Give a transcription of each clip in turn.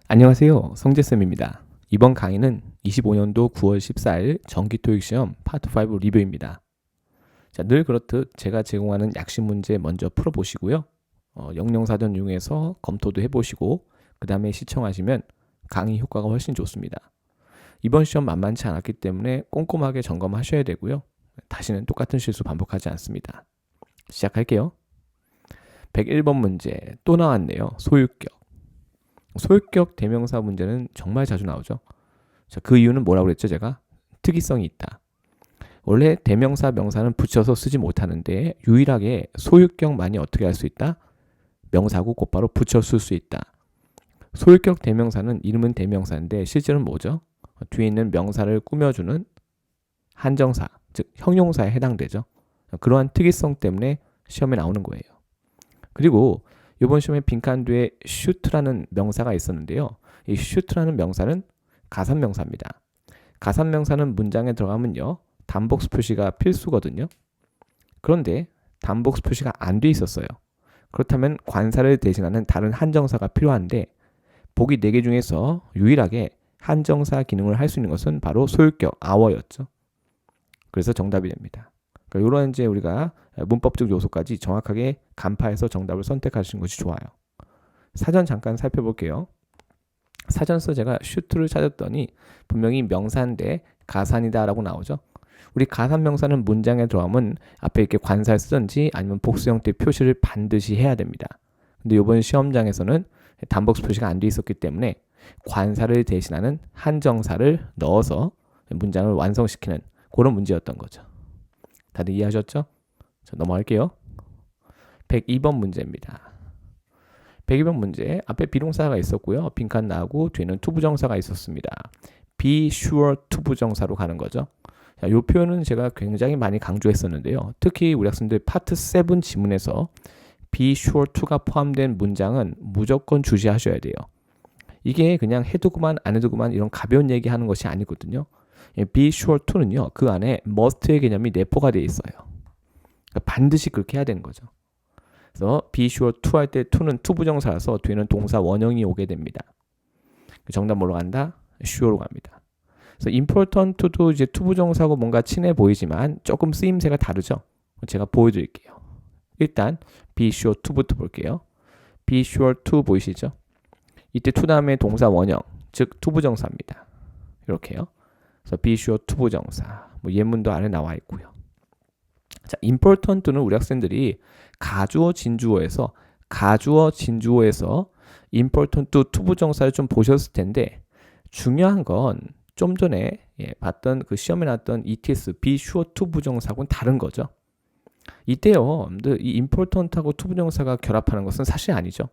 안녕하세요. 성재쌤입니다. 이번 강의는 25년도 9월 14일 정기토익시험 파트 5 리뷰입니다. 자, 늘 그렇듯 제가 제공하는 약식 문제 먼저 풀어보시고요. 영영사전 이용해서 검토도 해보시고 그 다음에 시청하시면 강의 효과가 훨씬 좋습니다. 이번 시험 만만치 않았기 때문에 꼼꼼하게 점검하셔야 되고요. 다시는 똑같은 실수 반복하지 않습니다. 시작할게요. 101번 문제 또 나왔네요. 소유격. 소유격 대명사 문제는 정말 자주 나오죠. 자, 그 이유는 뭐라고 그랬죠? 제가 특이성이 있다. 원래 대명사 명사는 붙여서 쓰지 못하는데 유일하게 소유격만이 어떻게 할 수 있다? 명사고 곧바로 붙여 쓸 수 있다. 소유격 대명사는 이름은 대명사인데 실제로는 뭐죠? 뒤에 있는 명사를 꾸며주는 한정사, 즉 형용사에 해당되죠. 그러한 특이성 때문에 시험에 나오는 거예요. 그리고 이번 시험에 빈칸 뒤에 shoot라는 명사가 있었는데요. 이 shoot라는 명사는 가산명사입니다. 가산명사는 문장에 들어가면요. 단복수 표시가 필수거든요. 그런데 단복수 표시가 안 돼 있었어요. 그렇다면 관사를 대신하는 다른 한정사가 필요한데 보기 4개 중에서 유일하게 한정사 기능을 할 수 있는 것은 바로 소유격 our였죠. 그래서 정답이 됩니다. 그러니까 이런 이제 우리가 문법적 요소까지 정확하게 간파해서 정답을 선택하시는 것이 좋아요. 사전 잠깐 살펴볼게요. 사전에서 제가 슈트를 찾았더니 분명히 명사인데 가산이다 라고 나오죠. 우리 가산 명사는 문장에 들어가면 앞에 이렇게 관사를 쓰든지 아니면 복수 형태 표시를 반드시 해야 됩니다. 근데 이번 시험장에서는 단복수 표시가 안 돼 있었기 때문에 관사를 대신하는 한정사를 넣어서 문장을 완성시키는 그런 문제였던 거죠. 다들 이해하셨죠? 자, 넘어갈게요. 102번 문제입니다. 102번 문제 앞에 비동사가 있었고요. 빈칸 나오고 뒤에는 투부정사가 있었습니다. be sure 투부정사로 가는 거죠. 자, 이 표현은 제가 굉장히 많이 강조했었는데요. 특히 우리 학생들 파트 7 지문에서 be sure to가 포함된 문장은 무조건 주시하셔야 돼요. 이게 그냥 해두고만 안 해두고만 이런 가벼운 얘기하는 것이 아니거든요. be sure to는요. 그 안에 must의 개념이 내포가 되어 있어요. 그러니까 반드시 그렇게 해야 되는 거죠. 그래서 be sure to 할 때 to는 투부정사라서 뒤에는 동사 원형이 오게 됩니다. 정답 뭐로 간다? sure로 갑니다. 그래서 important to도 이제 투부정사고 뭔가 친해 보이지만 조금 쓰임새가 다르죠. 제가 보여드릴게요. 일단 be sure to부터 볼게요. be sure to 보이시죠? 이때 to 다음에 동사 원형, 즉 투부정사입니다. 이렇게요. 그래서 be sure 투부정사. 뭐 예문도 안에 나와 있고요. 자, important는 우리 학생들이 가주어 진주어에서 important 투부정사를 좀 보셨을 텐데 중요한 건 좀 전에 봤던 그 시험에 나왔던 ETS be sure 투부정사하고는 다른 거죠. 이때요, 이 important하고 투부정사가 결합하는 것은 사실 아니죠.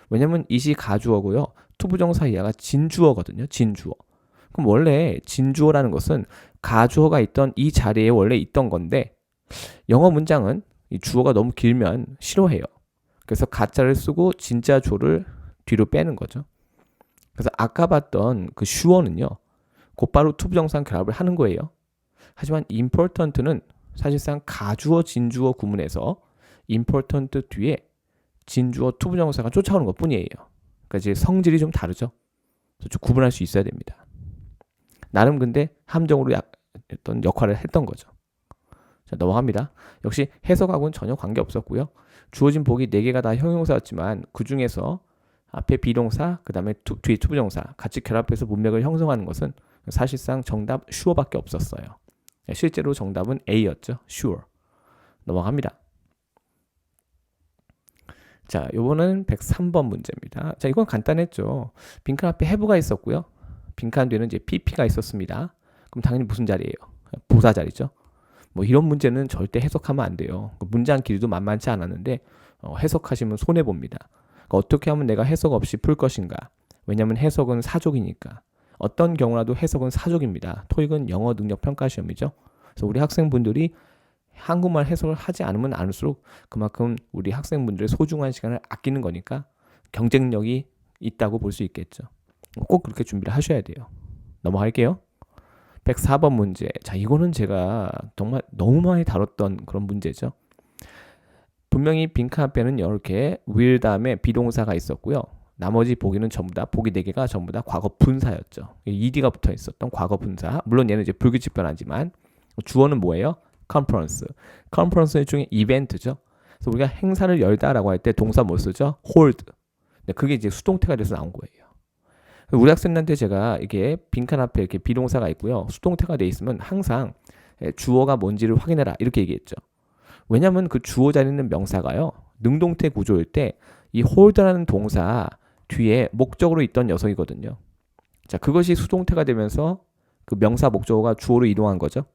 왜냐면 이시 가주어고요, 투부정사 이하가 진주어거든요. 진주어. 그럼 원래 진주어라는 것은 가주어가 있던 이 자리에 원래 있던 건데 영어 문장은 이 주어가 너무 길면 싫어해요. 그래서 가짜를 쓰고 진짜 주어를 뒤로 빼는 거죠. 그래서 아까 봤던 그 sure는요. 곧바로 투부정사 결합을 하는 거예요. 하지만 important는 사실상 가주어 진주어 구문에서 important 뒤에 진주어 투부정사가 쫓아오는 것뿐이에요. 그러니까 이제 성질이 좀 다르죠. 그래서 좀 구분할 수 있어야 됩니다. 나름 근데 함정으로 어떤 역할을 했던 거죠. 자, 넘어갑니다. 역시 해석하고는 전혀 관계없었고요. 주어진 보기 4개가 다 형용사였지만 그 중에서 앞에 비동사, 그 다음에 뒤에 투부정사 같이 결합해서 문맥을 형성하는 것은 사실상 정답 sure밖에 없었어요. 실제로 정답은 A였죠. sure. 넘어갑니다. 자, 요거는 103번 문제입니다. 자, 이건 간단했죠. 빈칸 앞에 have가 있었고요. 빈칸 뒤에는 이제 pp가 있었습니다. 그럼 당연히 무슨 자리예요? 부사 자리죠. 뭐 이런 문제는 절대 해석하면 안 돼요. 문장 길이도 만만치 않았는데 해석하시면 손해봅니다. 그러니까 어떻게 하면 내가 해석 없이 풀 것인가? 왜냐하면 해석은 사족이니까. 어떤 경우라도 해석은 사족입니다. 토익은 영어 능력 평가 시험이죠. 그래서 우리 학생분들이 한국말 해석을 하지 않으면 않을수록 그만큼 우리 학생분들의 소중한 시간을 아끼는 거니까 경쟁력이 있다고 볼 수 있겠죠. 꼭 그렇게 준비를 하셔야 돼요. 넘어갈게요. 104번 문제. 자, 이거는 제가 정말 너무 많이 다뤘던 그런 문제죠. 분명히 빈칸 앞에는 이렇게 will 다음에 비동사가 있었고요. 나머지 보기는 전부 다, 보기 4개가 전부 다 과거 분사였죠. ed가 붙어 있었던 과거 분사. 물론 얘는 이제 불규칙 변화지만 주어는 뭐예요? conference. conference 중에 이벤트죠. 그래서 우리가 행사를 열다라고 할 때 동사 뭐 쓰죠? hold. 그게 이제 수동태가 돼서 나온 거예요. 우리 학생한테 제가 이게 빈칸 앞에 이렇게 비동사가 있고요. 수동태가 돼 있으면 항상 주어가 뭔지를 확인해라 이렇게 얘기했죠. 왜냐하면 그 주어 자리에 있는 명사가요. 능동태 구조일 때 이 hold라는 동사 뒤에 목적으로 있던 녀석이거든요. 자, 그것이 수동태가 되면서 그 명사 목적어가 주어로 이동한 거죠.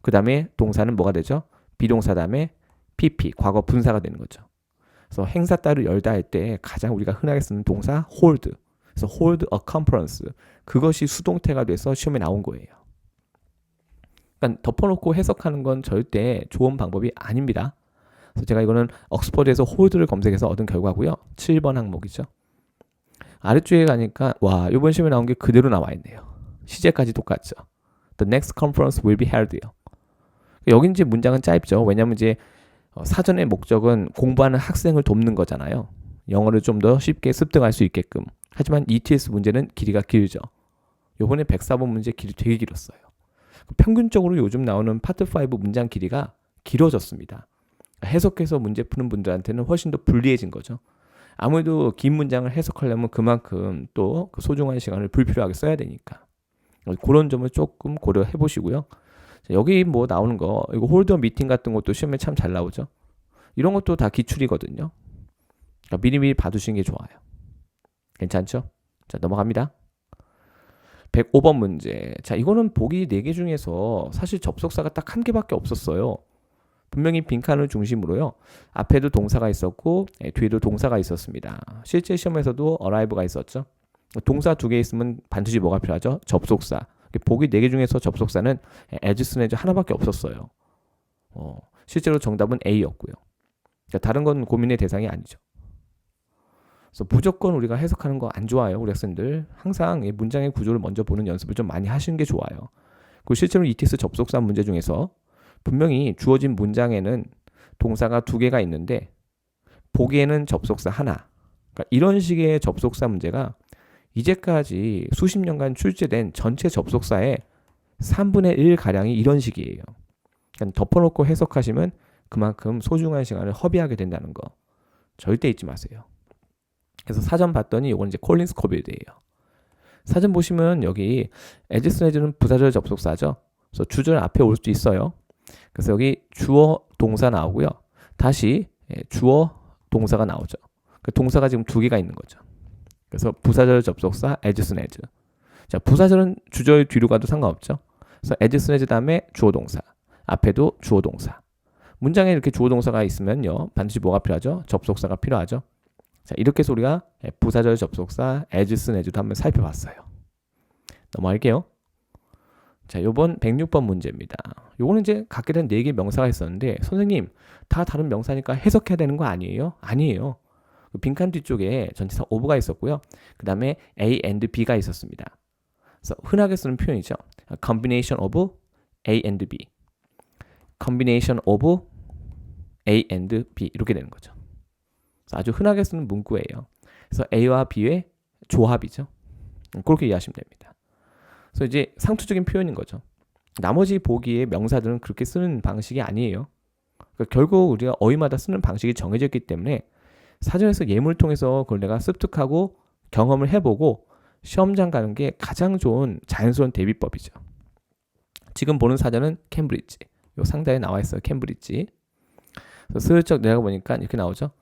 그 다음에 동사는 뭐가 되죠? 비동사 다음에 PP, 과거 분사가 되는 거죠. 그래서 행사 따를 열다 할 때 가장 우리가 흔하게 쓰는 동사 hold. 그래서 hold a conference. 그것이 수동태가 돼서 시험에 나온 거예요. 그러니까 덮어놓고 해석하는 건 절대 좋은 방법이 아닙니다. 그래서 제가 이거는 옥스퍼드에서 hold를 검색해서 얻은 결과고요. 7번 항목이죠. 아래쪽에 가니까 와, 이번 시험에 나온 게 그대로 나와 있네요. 시제까지 똑같죠. The next conference will be held요. 여기 이제 문장은 짧죠. 왜냐하면 이제 사전의 목적은 공부하는 학생을 돕는 거잖아요. 영어를 좀 더 쉽게 습득할 수 있게끔. 하지만 ETS 문제는 길이가 길죠. 요번에 104번 문제 길이 되게 길었어요. 평균적으로 요즘 나오는 파트 5 문장 길이가 길어졌습니다. 해석해서 문제 푸는 분들한테는 훨씬 더 불리해진 거죠. 아무래도 긴 문장을 해석하려면 그만큼 또 그 소중한 시간을 불필요하게 써야 되니까. 그런 점을 조금 고려해 보시고요. 여기 뭐 나오는 거, 이거 홀더 미팅 같은 것도 시험에 참 잘 나오죠. 이런 것도 다 기출이거든요. 그러니까 미리미리 봐두시는 게 좋아요. 괜찮죠? 자, 넘어갑니다. 105번 문제. 자, 이거는 보기 4개 중에서 사실 접속사가 딱 한 개밖에 없었어요. 분명히 빈칸을 중심으로요. 앞에도 동사가 있었고 뒤에도 동사가 있었습니다. 실제 시험에서도 arrive가 있었죠. 동사 2개 있으면 반드시 뭐가 필요하죠? 접속사. 보기 4개 중에서 접속사는 as, as 하나밖에 없었어요. 실제로 정답은 A였고요. 그러니까 다른 건 고민의 대상이 아니죠. 그래서 무조건 우리가 해석하는 거 안 좋아요. 우리 학생들. 항상 문장의 구조를 먼저 보는 연습을 좀 많이 하시는 게 좋아요. 그리고 실제로 ETS 접속사 문제 중에서 분명히 주어진 문장에는 동사가 2개가 있는데 보기에는 접속사 하나. 그러니까 이런 식의 접속사 문제가 이제까지 수십 년간 출제된 전체 접속사의 3분의 1가량이 이런 식이에요. 그러니까 덮어놓고 해석하시면 그만큼 소중한 시간을 허비하게 된다는 거 절대 잊지 마세요. 그래서 사전 봤더니 이건 이제 콜린스 코빌드예요. 사전 보시면 여기 as, as는 부사절 접속사죠. 그래서 주절 앞에 올 수도 있어요. 그래서 여기 주어 동사 나오고요. 다시 주어 동사가 나오죠. 그 동사가 지금 2개가 있는 거죠. 그래서 부사절 접속사 as, as. 자, 부사절은 주절 뒤로 가도 상관없죠. 그래서 as, as 다음에 주어 동사. 앞에도 주어 동사. 문장에 이렇게 주어 동사가 있으면요. 반드시 뭐가 필요하죠? 접속사가 필요하죠. 자, 이렇게 해서 우리가 부사절 접속사 as, as도 한번 살펴봤어요. 넘어갈게요. 자, 요번 106번 문제입니다. 요거는 이제 갖게 된 4개 명사가 있었는데 선생님 다 다른 명사니까 해석해야 되는 거 아니에요? 아니에요. 빈칸 뒤쪽에 전치사 of가 있었고요. 그 다음에 A and B가 있었습니다. 그래서 흔하게 쓰는 표현이죠. combination of A and B. combination of A and B 이렇게 되는 거죠. 그래서 아주 흔하게 쓰는 문구예요. 그래서 A와 B의 조합이죠. 그렇게 이해하시면 됩니다. 그래서 이제 상투적인 표현인 거죠. 나머지 보기의 명사들은 그렇게 쓰는 방식이 아니에요. 그러니까 결국 우리가 어휘마다 쓰는 방식이 정해져 있기 때문에 사전에서 예문을 통해서 그걸 내가 습득하고 경험을 해보고 시험장 가는 게 가장 좋은 자연스러운 대비법이죠. 지금 보는 사전은 캠브리지. 요 상단에 나와 있어요. 캠브리지. 그래서 슬쩍 내가 보니까 이렇게 나오죠.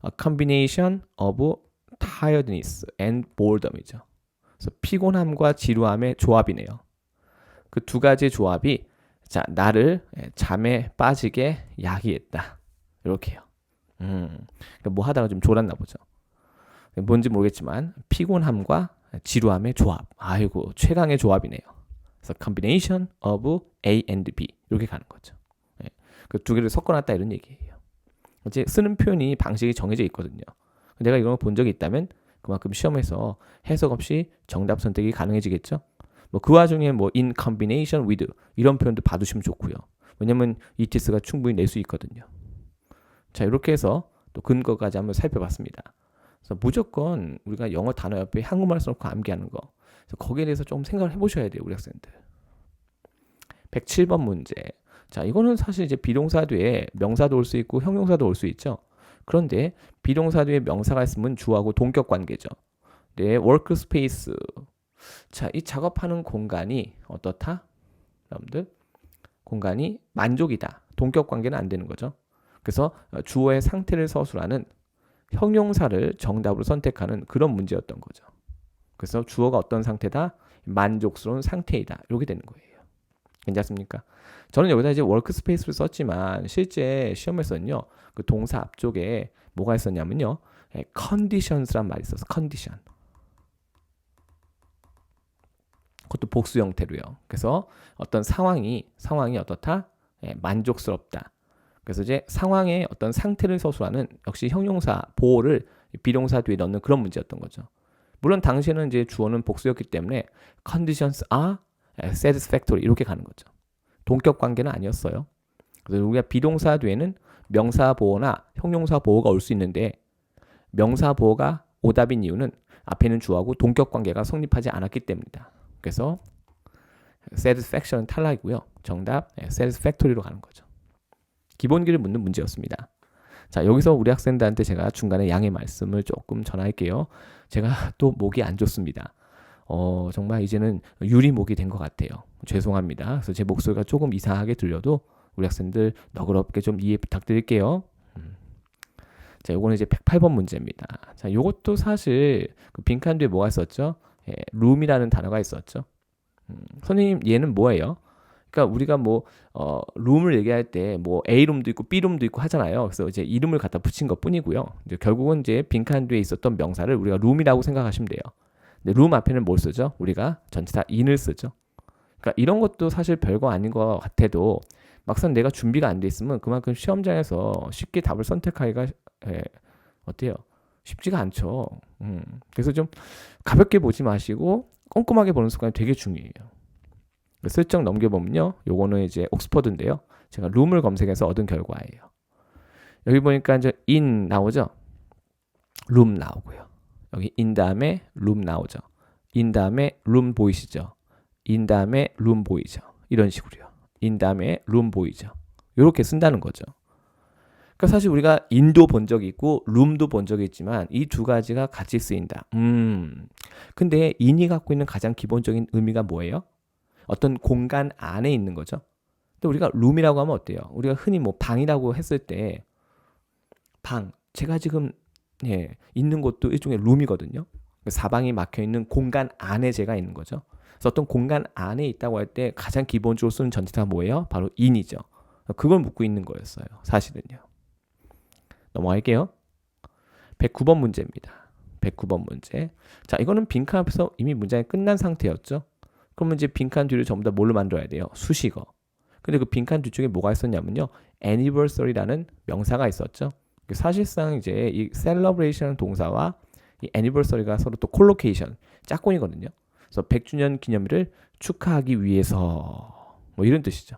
A combination of tiredness and boredom이죠. 그래서 피곤함과 지루함의 조합이네요. 그 2가지의 조합이 자, 나를 잠에 빠지게 야기했다. 이렇게요. 그러니까 뭐 하다가 좀 졸았나 보죠. 뭔지 모르겠지만 피곤함과 지루함의 조합. 아이고, 최강의 조합이네요. 그래서 combination of A and B 이렇게 가는 거죠. 그 2개를 섞어놨다 이런 얘기예요. 이제 쓰는 표현이 방식이 정해져 있거든요. 내가 이런 거 본 적이 있다면 그만큼 시험에서 해석 없이 정답 선택이 가능해지겠죠. 뭐 그 와중에 뭐 in combination with 이런 표현도 봐두시면 좋고요. 왜냐면 ETS가 충분히 낼 수 있거든요. 자, 이렇게 해서 또 근거까지 한번 살펴봤습니다. 그래서 무조건 우리가 영어 단어 옆에 한국말 써놓고 암기하는 거. 그래서 거기에 대해서 좀 생각을 해보셔야 돼요, 우리 학생들. 107번 문제. 자, 이거는 사실 이제 비동사 뒤에 명사도 올 수 있고 형용사도 올 수 있죠. 그런데 비동사 뒤에 명사가 있으면 주어하고 동격 관계죠. 네, 워크스페이스. 자, 이 작업하는 공간이 어떻다? 여러분들, 공간이 만족이다. 동격 관계는 안 되는 거죠. 그래서 주어의 상태를 서술하는 형용사를 정답으로 선택하는 그런 문제였던 거죠. 그래서 주어가 어떤 상태다? 만족스러운 상태이다. 이렇게 되는 거예요. 괜찮습니까? 저는 여기다 이제 워크스페이스를 썼지만 실제 시험에서는요, 그 동사 앞쪽에 뭐가 있었냐면요, conditions란 말이 있었어. condition. 그것도 복수 형태로요. 그래서 어떤 상황이 어떻다? 만족스럽다. 그래서 이제 상황의 어떤 상태를 서술하는 역시 형용사 보호를 비동사 뒤에 넣는 그런 문제였던 거죠. 물론 당시에는 이제 주어는 복수였기 때문에 conditions are satisfactory 이렇게 가는 거죠. 동격 관계는 아니었어요. 그래서 우리가 비동사 뒤에는 명사 보호나 형용사 보호가 올 수 있는데 명사 보호가 오답인 이유는 앞에는 주어하고 동격 관계가 성립하지 않았기 때문이다. 그래서 satisfaction은 탈락이고요. 정답 satisfactory로 가는 거죠. 기본기를 묻는 문제였습니다. 자, 여기서 우리 학생들한테 제가 중간에 양해 말씀을 조금 전할게요. 제가 또 목이 안 좋습니다. 정말 이제는 유리목이 된 것 같아요. 죄송합니다. 그래서 제 목소리가 조금 이상하게 들려도 우리 학생들 너그럽게 좀 이해 부탁드릴게요. 자, 요거는 이제 108번 문제입니다. 자, 요것도 사실 그 빈칸 뒤에 뭐가 있었죠? 룸이라는 단어가 있었죠. 선생님, 얘는 뭐예요? 그러니까 우리가 뭐 룸을 얘기할 때 뭐 A 룸도 있고 B 룸도 있고 하잖아요. 그래서 이제 이름을 갖다 붙인 것뿐이고요. 이제 결국은 이제 빈칸 뒤에 있었던 명사를 우리가 룸이라고 생각하시면 돼요. 근데 룸 앞에는 뭘 쓰죠? 우리가 전치사 in을 쓰죠. 그러니까 이런 것도 사실 별거 아닌 것 같아도 막상 내가 준비가 안 돼 있으면 그만큼 시험장에서 쉽게 답을 선택하기가 어때요? 쉽지가 않죠. 그래서 좀 가볍게 보지 마시고 꼼꼼하게 보는 습관이 되게 중요해요. 슬쩍 넘겨보면요, 요거는 이제 옥스퍼드인데요. 제가 룸을 검색해서 얻은 결과예요. 여기 보니까 이제 in 나오죠. 룸 나오고요. 여기 in 다음에 룸 나오죠. in 다음에 룸 보이시죠? in 다음에 룸 보이죠? 이런 식으로요. in 다음에 룸 보이죠? 이렇게 쓴다는 거죠. 그러니까 사실 우리가 in도 본 적이 있고 룸도 본 적이 있지만 이 두 가지가 같이 쓰인다. 근데 in이 갖고 있는 가장 기본적인 의미가 뭐예요? 어떤 공간 안에 있는 거죠. 근데 우리가 룸이라고 하면 어때요? 우리가 흔히 뭐 방이라고 했을 때 방, 제가 지금 있는 곳도 일종의 룸이거든요. 사방이 막혀 있는 공간 안에 제가 있는 거죠. 그래서 어떤 공간 안에 있다고 할 때 가장 기본적으로 쓰는 전치사가 뭐예요? 바로 in이죠. 그걸 묻고 있는 거였어요. 사실은요. 넘어갈게요. 109번 문제입니다. 109번 문제. 자, 이거는 빈칸 앞에서 이미 문장이 끝난 상태였죠. 그러면 이제 빈칸 뒤를 전부 다 뭘로 만들어야 돼요? 수식어. 근데 그 빈칸 뒤쪽에 뭐가 있었냐면요, anniversary라는 명사가 있었죠. 사실상 이제 이 celebration이라는 동사와 이 anniversary가 서로 또 collocation, 짝꿍이거든요. 그래서 100주년 기념일을 축하하기 위해서 뭐 이런 뜻이죠.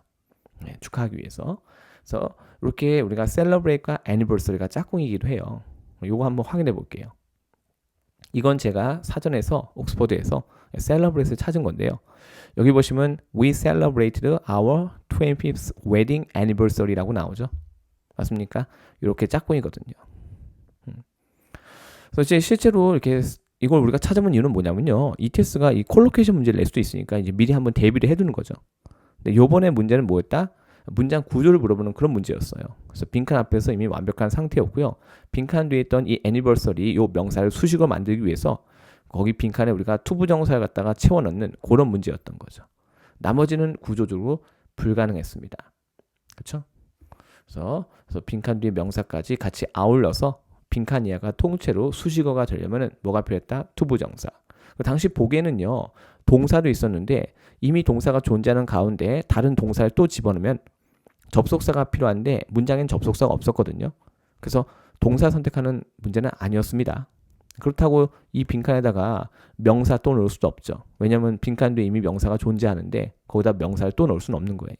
축하하기 위해서. 그래서 이렇게 우리가 celebrate과 anniversary가 짝꿍이기도 해요. 요거 한번 확인해 볼게요. 이건 제가 사전에서 옥스퍼드에서 celebrate를 찾은 건데요. 여기 보시면 we celebrated our 25th wedding anniversary라고 나오죠. 맞습니까? 이렇게 짝꿍이거든요. 그래서 이제 실제로 이렇게 이걸 우리가 찾아본 이유는 뭐냐면요, ETS가 이 콜로케이션 문제를 낼 수도 있으니까 이제 미리 한번 대비를 해두는 거죠. 근데 요번에 문제는 뭐였다? 문장 구조를 물어보는 그런 문제였어요. 그래서 빈칸 앞에서 이미 완벽한 상태였고요. 빈칸 뒤에 있던 이 anniversary 요 명사를 수식어로 만들기 위해서 거기 빈칸에 우리가 투부정사를 갖다가 채워넣는 그런 문제였던 거죠. 나머지는 구조적으로 불가능했습니다. 그렇죠? 그래서 빈칸 뒤에 명사까지 같이 아울러서 빈칸 이하가 통째로 수식어가 되려면 뭐가 필요했다? 투부정사. 당시 보기에는요, 동사도 있었는데 이미 동사가 존재하는 가운데 다른 동사를 또 집어넣으면 접속사가 필요한데 문장엔 접속사가 없었거든요. 그래서 동사 선택하는 문제는 아니었습니다. 그렇다고 이 빈칸에다가 명사 또 넣을 수도 없죠. 왜냐하면 빈칸도 이미 명사가 존재하는데 거기다 명사를 또 넣을 수는 없는 거예요.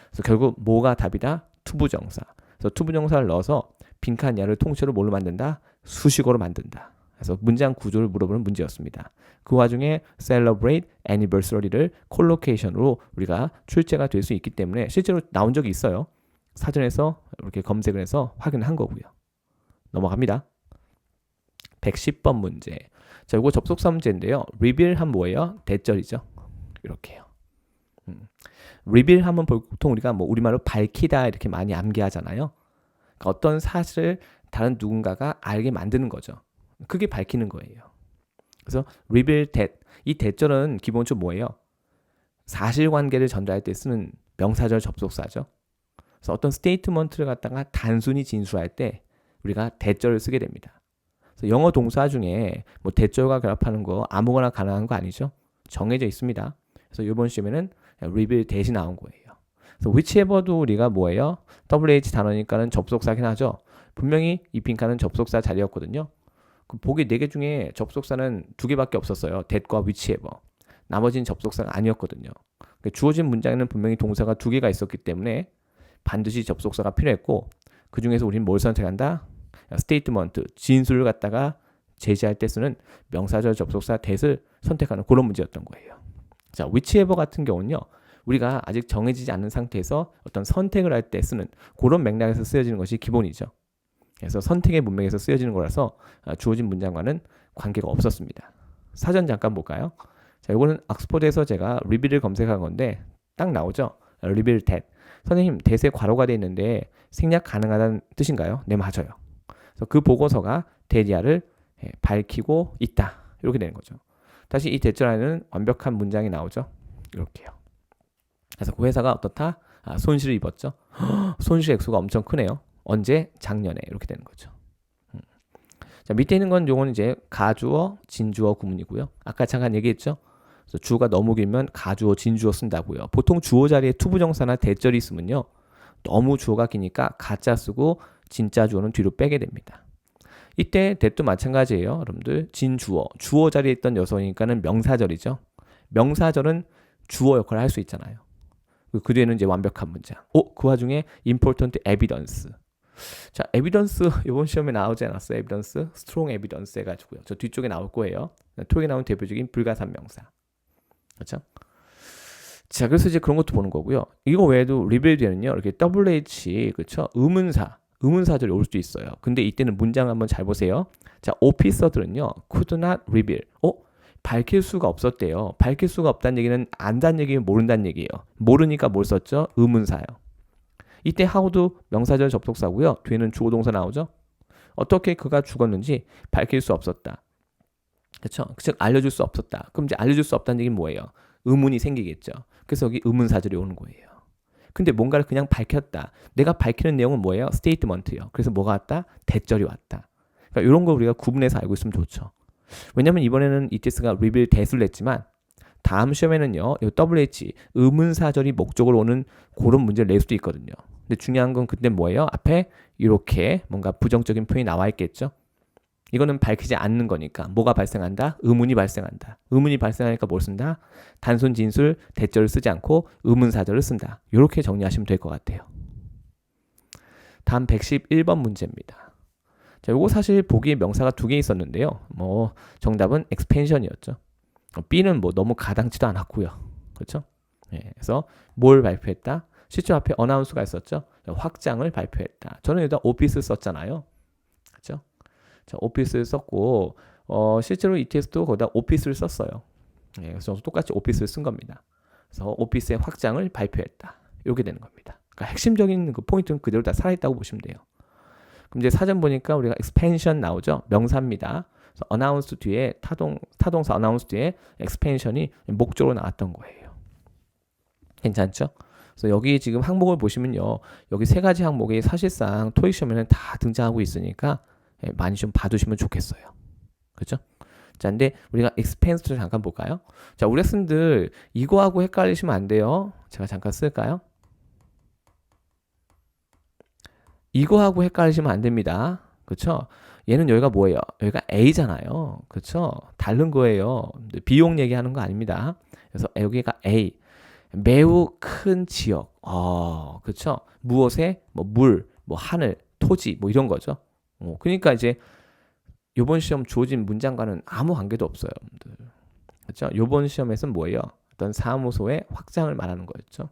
그래서 결국 뭐가 답이다? 투부정사. 그래서 투부정사를 넣어서 빈칸 야를 통째로 뭘로 만든다? 수식어로 만든다. 그래서 문장 구조를 물어보는 문제였습니다. 그 와중에 celebrate anniversary를 콜로케이션으로 우리가 출제가 될 수 있기 때문에 실제로 나온 적이 있어요. 사전에서 이렇게 검색을 해서 확인을 한 거고요. 넘어갑니다. 110번 문제. 자, 이거 접속사 문제인데요. reveal 하면 뭐예요? 대절이죠. 이렇게요. reveal 하면 보통 우리가 뭐 우리말로 밝히다 이렇게 많이 암기하잖아요. 그러니까 어떤 사실을 다른 누군가가 알게 만드는 거죠. 그게 밝히는 거예요. 그래서 reveal that. 이 대절은 기본적으로 뭐예요? 사실관계를 전달할 때 쓰는 명사절 접속사죠. 그래서 어떤 스테이트먼트를 갖다가 단순히 진술할 때 우리가 대절을 쓰게 됩니다. 그래서 영어 동사 중에 뭐 대절과 결합하는 거 아무거나 가능한 거 아니죠? 정해져 있습니다. 그래서 이번 시험에는 reveal that이 나온 거예요. 그래서 whichever도 우리가 뭐예요? WH 단어니까는 접속사긴 하죠. 분명히 이 빈칸은 접속사 자리였거든요. 그 보기 4개 중에 접속사는 2개밖에 없었어요. that과 whichever. 나머지는 접속사가 아니었거든요. 주어진 문장에는 분명히 동사가 2개가 있었기 때문에 반드시 접속사가 필요했고 그 중에서 우리는 뭘 선택한다? 스테이트먼트, 진술을 갖다가 제시할 때 쓰는 명사절 접속사 that을 선택하는 그런 문제였던 거예요. 자, whichever 같은 경우는요. 우리가 아직 정해지지 않은 상태에서 어떤 선택을 할 때 쓰는 그런 맥락에서 쓰여지는 것이 기본이죠. 그래서 선택의 문맥에서 쓰여지는 거라서 주어진 문장과는 관계가 없었습니다. 사전 잠깐 볼까요? 자, 이거는 옥스퍼드에서 제가 reveal을 검색한 건데 딱 나오죠. reveal that. 선생님, that에 괄호가 되어 있는데 생략 가능하다는 뜻인가요? 네, 맞아요. 그래서 그 보고서가 that야를 밝히고 있다. 이렇게 되는 거죠. 다시 이 대절 안에는 완벽한 문장이 나오죠. 이렇게요. 그래서 그 회사가 어떻다? 손실을 입었죠. 손실 액수가 엄청 크네요. 언제? 작년에 이렇게 되는 거죠. 자, 밑에 있는 건 요건 이제 가주어, 진주어 구문이고요. 아까 잠깐 얘기했죠. 그래서 주어가 너무 길면 가주어, 진주어 쓴다고요. 보통 주어 자리에 투부정사나 대절이 있으면요. 너무 주어가 기니까 가짜 쓰고 진짜 주어는 뒤로 빼게 됩니다. 이때 that도 마찬가지예요. 여러분들 진주어, 주어 자리에 있던 녀석이니까는 명사절이죠. 명사절은 주어 역할을 할 수 있잖아요. 그 뒤에는 이제 완벽한 문장. 그 와중에 important evidence. 자, evidence 이번 시험에 나오지 않았어요? evidence, strong evidence 해가지고요. 저 뒤쪽에 나올 거예요. 토익에 나온 대표적인 불가산명사. 그렇죠? 자, 그래서 이제 그런 것도 보는 거고요. 이거 외에도 reveal에는요, 이렇게 WH, 그렇죠? 의문사절이 올 수도 있어요. 근데 이때는 문장 한번 잘 보세요. 자, 오피서들은요, could not reveal. 밝힐 수가 없었대요. 밝힐 수가 없다는 얘기는 안다는 얘기는 모른다는 얘기예요. 모르니까 뭘 썼죠? 의문사요. 이때 how도 명사절 접속사고요. 뒤에는 주어 동사 나오죠. 어떻게 그가 죽었는지 밝힐 수 없었다. 그렇죠? 즉 알려줄 수 없었다. 그럼 이제 알려줄 수 없다는 얘기는 뭐예요? 의문이 생기겠죠. 그래서 여기 의문사절이 오는 거예요. 근데 뭔가를 그냥 밝혔다. 내가 밝히는 내용은 뭐예요? 스테이트먼트예요. 그래서 뭐가 왔다? 대절이 왔다. 그러니까 이런 거 우리가 구분해서 알고 있으면 좋죠. 왜냐면 이번에는 ETS가 reveal that을 냈지만 다음 시험에는요. 이 WH 의문사절이 목적으로 오는 그런 문제를 낼 수도 있거든요. 근데 중요한 건 그때 뭐예요? 앞에 이렇게 뭔가 부정적인 표현이 나와 있겠죠. 이거는 밝히지 않는 거니까 뭐가 발생한다? 의문이 발생한다. 의문이 발생하니까 뭘 쓴다? 단순 진술, 대절을 쓰지 않고 의문사절을 쓴다. 이렇게 정리하시면 될 것 같아요. 다음 111번 문제입니다. 자, 요거 사실 보기에 명사가 2개 있었는데요. 정답은 expansion이었죠. B는 너무 가당치도 않았고요. 그렇죠? 그래서 뭘 발표했다? 실제 앞에 announce가 있었죠. 확장을 발표했다. 저는 여기다 오피스 썼잖아요. 그렇죠? 자, 오피스를 썼고 실제로 이 테스트도 거기다 오피스를 썼어요. 그래서 똑같이 오피스를 쓴 겁니다. 그래서 오피스의 확장을 발표했다. 이렇게 되는 겁니다. 그러니까 핵심적인 그 포인트는 그대로 다 살아있다고 보시면 돼요. 그럼 이제 사전 보니까 우리가 expansion 나오죠. 명사입니다. 그래서 announce 뒤에 타동사 announce 뒤에 expansion이 목적으로 나왔던 거예요. 괜찮죠? 그래서 여기 지금 항목을 보시면요. 여기 3가지 항목이 사실상 토익 시험에는 다 등장하고 있으니까 많이 좀 봐두시면 좋겠어요. 그렇죠? 자, 근데 우리가 expanse를 잠깐 볼까요? 자, 우리 학생들 이거하고 헷갈리시면 안 돼요. 제가 잠깐 쓸까요? 이거하고 헷갈리시면 안 됩니다. 그렇죠? 얘는 여기가 뭐예요? 여기가 A잖아요. 그렇죠? 다른 거예요. 비용 얘기하는 거 아닙니다. 그래서 여기가 A. 매우 큰 지역. 그렇죠? 무엇에 뭐 물, 뭐 하늘, 토지 뭐 이런 거죠. 그러니까 이제 이번 시험 주어진 문장과는 아무 관계도 없어요, 여러분들. 그렇죠? 이번 시험에서는 뭐예요? 어떤 사무소의 확장을 말하는 거였죠.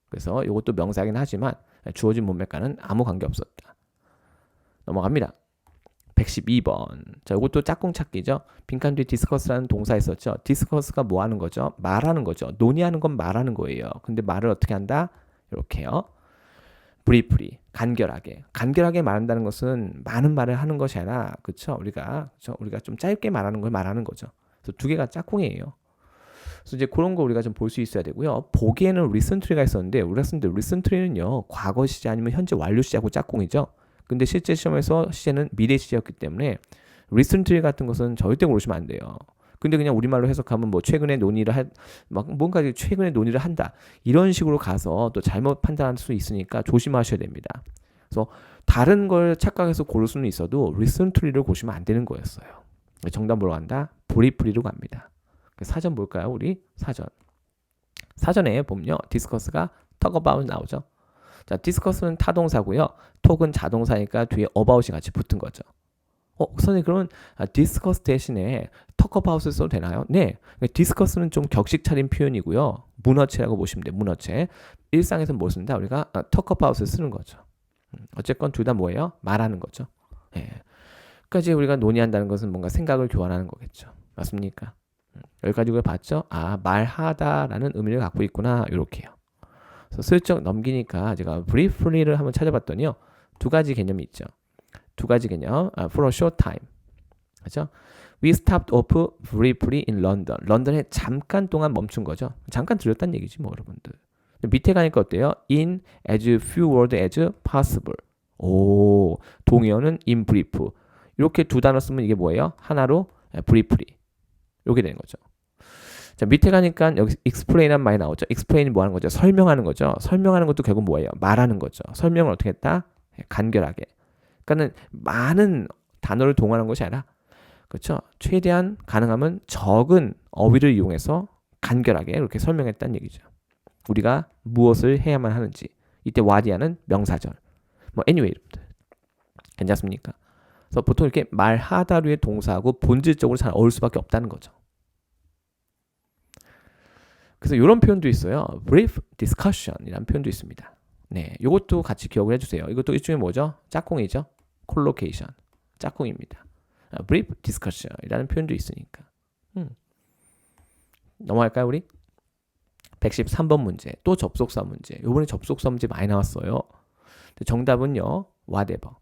그래서 이것도 명사긴 하지만 주어진 문맥과는 아무 관계 없었다. 넘어갑니다. 112번. 자, 이것도 짝꿍 찾기죠. 빈칸 뒤에 디스커스라는 동사 있었죠. 디스커스가 뭐 하는 거죠? 말하는 거죠. 논의하는 건 말하는 거예요. 근데 말을 어떻게 한다? 이렇게요. 브리프리, 간결하게 말한다는 것은 많은 말을 하는 것이 아니라, 그렇죠? 우리가 좀 짧게 말하는 걸 말하는 거죠. 그래서 두 개가 짝꿍이에요. 그래서 이제 그런 거 우리가 좀 볼 수 있어야 되고요. 보기에는 listen to가 있었는데 우리가 쓰는데 listen to는요 과거 시제 아니면 현재 완료 시제하고 짝꿍이죠. 근데 실제 시험에서 시제는 미래 시제였기 때문에 listen to 같은 것은 절대 고르시면 안 돼요. 근데 그냥 우리말로 해석하면 뭐 최근에 논의를 뭔가 최근에 논의를 한다 이런 식으로 가서 또 잘못 판단할 수 있으니까 조심하셔야 됩니다. 그래서 다른 걸 착각해서 고를 수는 있어도 listen to를 고르시면 안 되는 거였어요. 정답 보러 간다. briefly로 갑니다. 사전 볼까요? 우리 사전에 보면요. discuss가 talk about 나오죠. 자, discuss는 타동사고요. talk은 자동사니까 뒤에 about이 같이 붙은 거죠. 선생님 그러면 discuss 대신에 talk about을 써도 되나요? 네. discuss는 좀 격식 차린 표현이고요. 문어체라고 보시면 돼요. 문어체. 일상에서 뭘 쓴다? 우리가 talk about을 쓰는 거죠. 어쨌건 둘 다 뭐예요? 말하는 거죠. 예. 그러니까 이제 우리가 논의한다는 것은 뭔가 생각을 교환하는 거겠죠. 맞습니까? 여기까지 우리가 봤죠? 말하다라는 의미를 갖고 있구나. 이렇게요. 그래서 슬쩍 넘기니까 제가 briefly를 한번 찾아봤더니요. 두 가지 개념이 있죠. 두 가지 개념. For a short time. 그렇죠? We stopped off briefly in London. 런던에 잠깐 동안 멈춘 거죠. 잠깐 들렸다는 얘기지 뭐 여러분들. 밑에 가니까 어때요? In as few words as possible. 동의어는 in brief. 이렇게 두 단어 쓰면 이게 뭐예요? 하나로 briefly. 이렇게 되는 거죠. 자, 밑에 가니까 여기 explain한 말이 나오죠. explain이 뭐 하는 거죠? 설명하는 거죠. 설명하는 것도 결국 뭐예요? 말하는 거죠. 설명을 어떻게 했다? 간결하게. 그러니까는 많은 단어를 동원하는 것이 아니라 그렇죠? 최대한 가능하면 적은 어휘를 이용해서 간결하게 이렇게 설명했다는 얘기죠. 우리가 무엇을 해야만 하는지. 이때 what이야는 명사절. 뭐 anyway. 괜찮습니까? 그래서 보통 이렇게 말하다류의 동사하고 본질적으로 잘 어울릴 수밖에 없다는 거죠. 그래서 이런 표현도 있어요. brief discussion이라는 표현도 있습니다. 네, 이것도 같이 기억을 해주세요. 이것도 일종의 뭐죠? 짝꿍이죠. collocation, 짝꿍입니다. brief discussion이라는 표현도 있으니까. 넘어갈까요, 우리? 113번 문제, 또 접속사 문제. 이번에 접속사 문제 많이 나왔어요. 정답은요, whatever.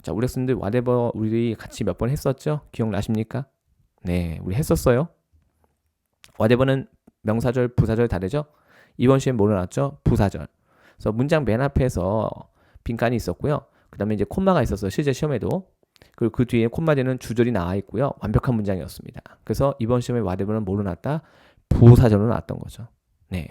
자, 우리 학생들 whatever 우리 같이 몇 번 했었죠? 기억나십니까? 네, 우리 했었어요. whatever는 명사절, 부사절 다 되죠? 이번 시험에 뭐로 나왔죠? 부사절. 그래서 문장 맨 앞에서 빈칸이 있었고요. 그 다음에 이제 콤마가 있었어요. 실제 시험에도. 그리고 그 뒤에 콤마 뒤에는 주절이 나와 있고요. 완벽한 문장이었습니다. 그래서 이번 시험에 whatever는 뭐로 나왔다? 부사절로 나왔던 거죠. 네.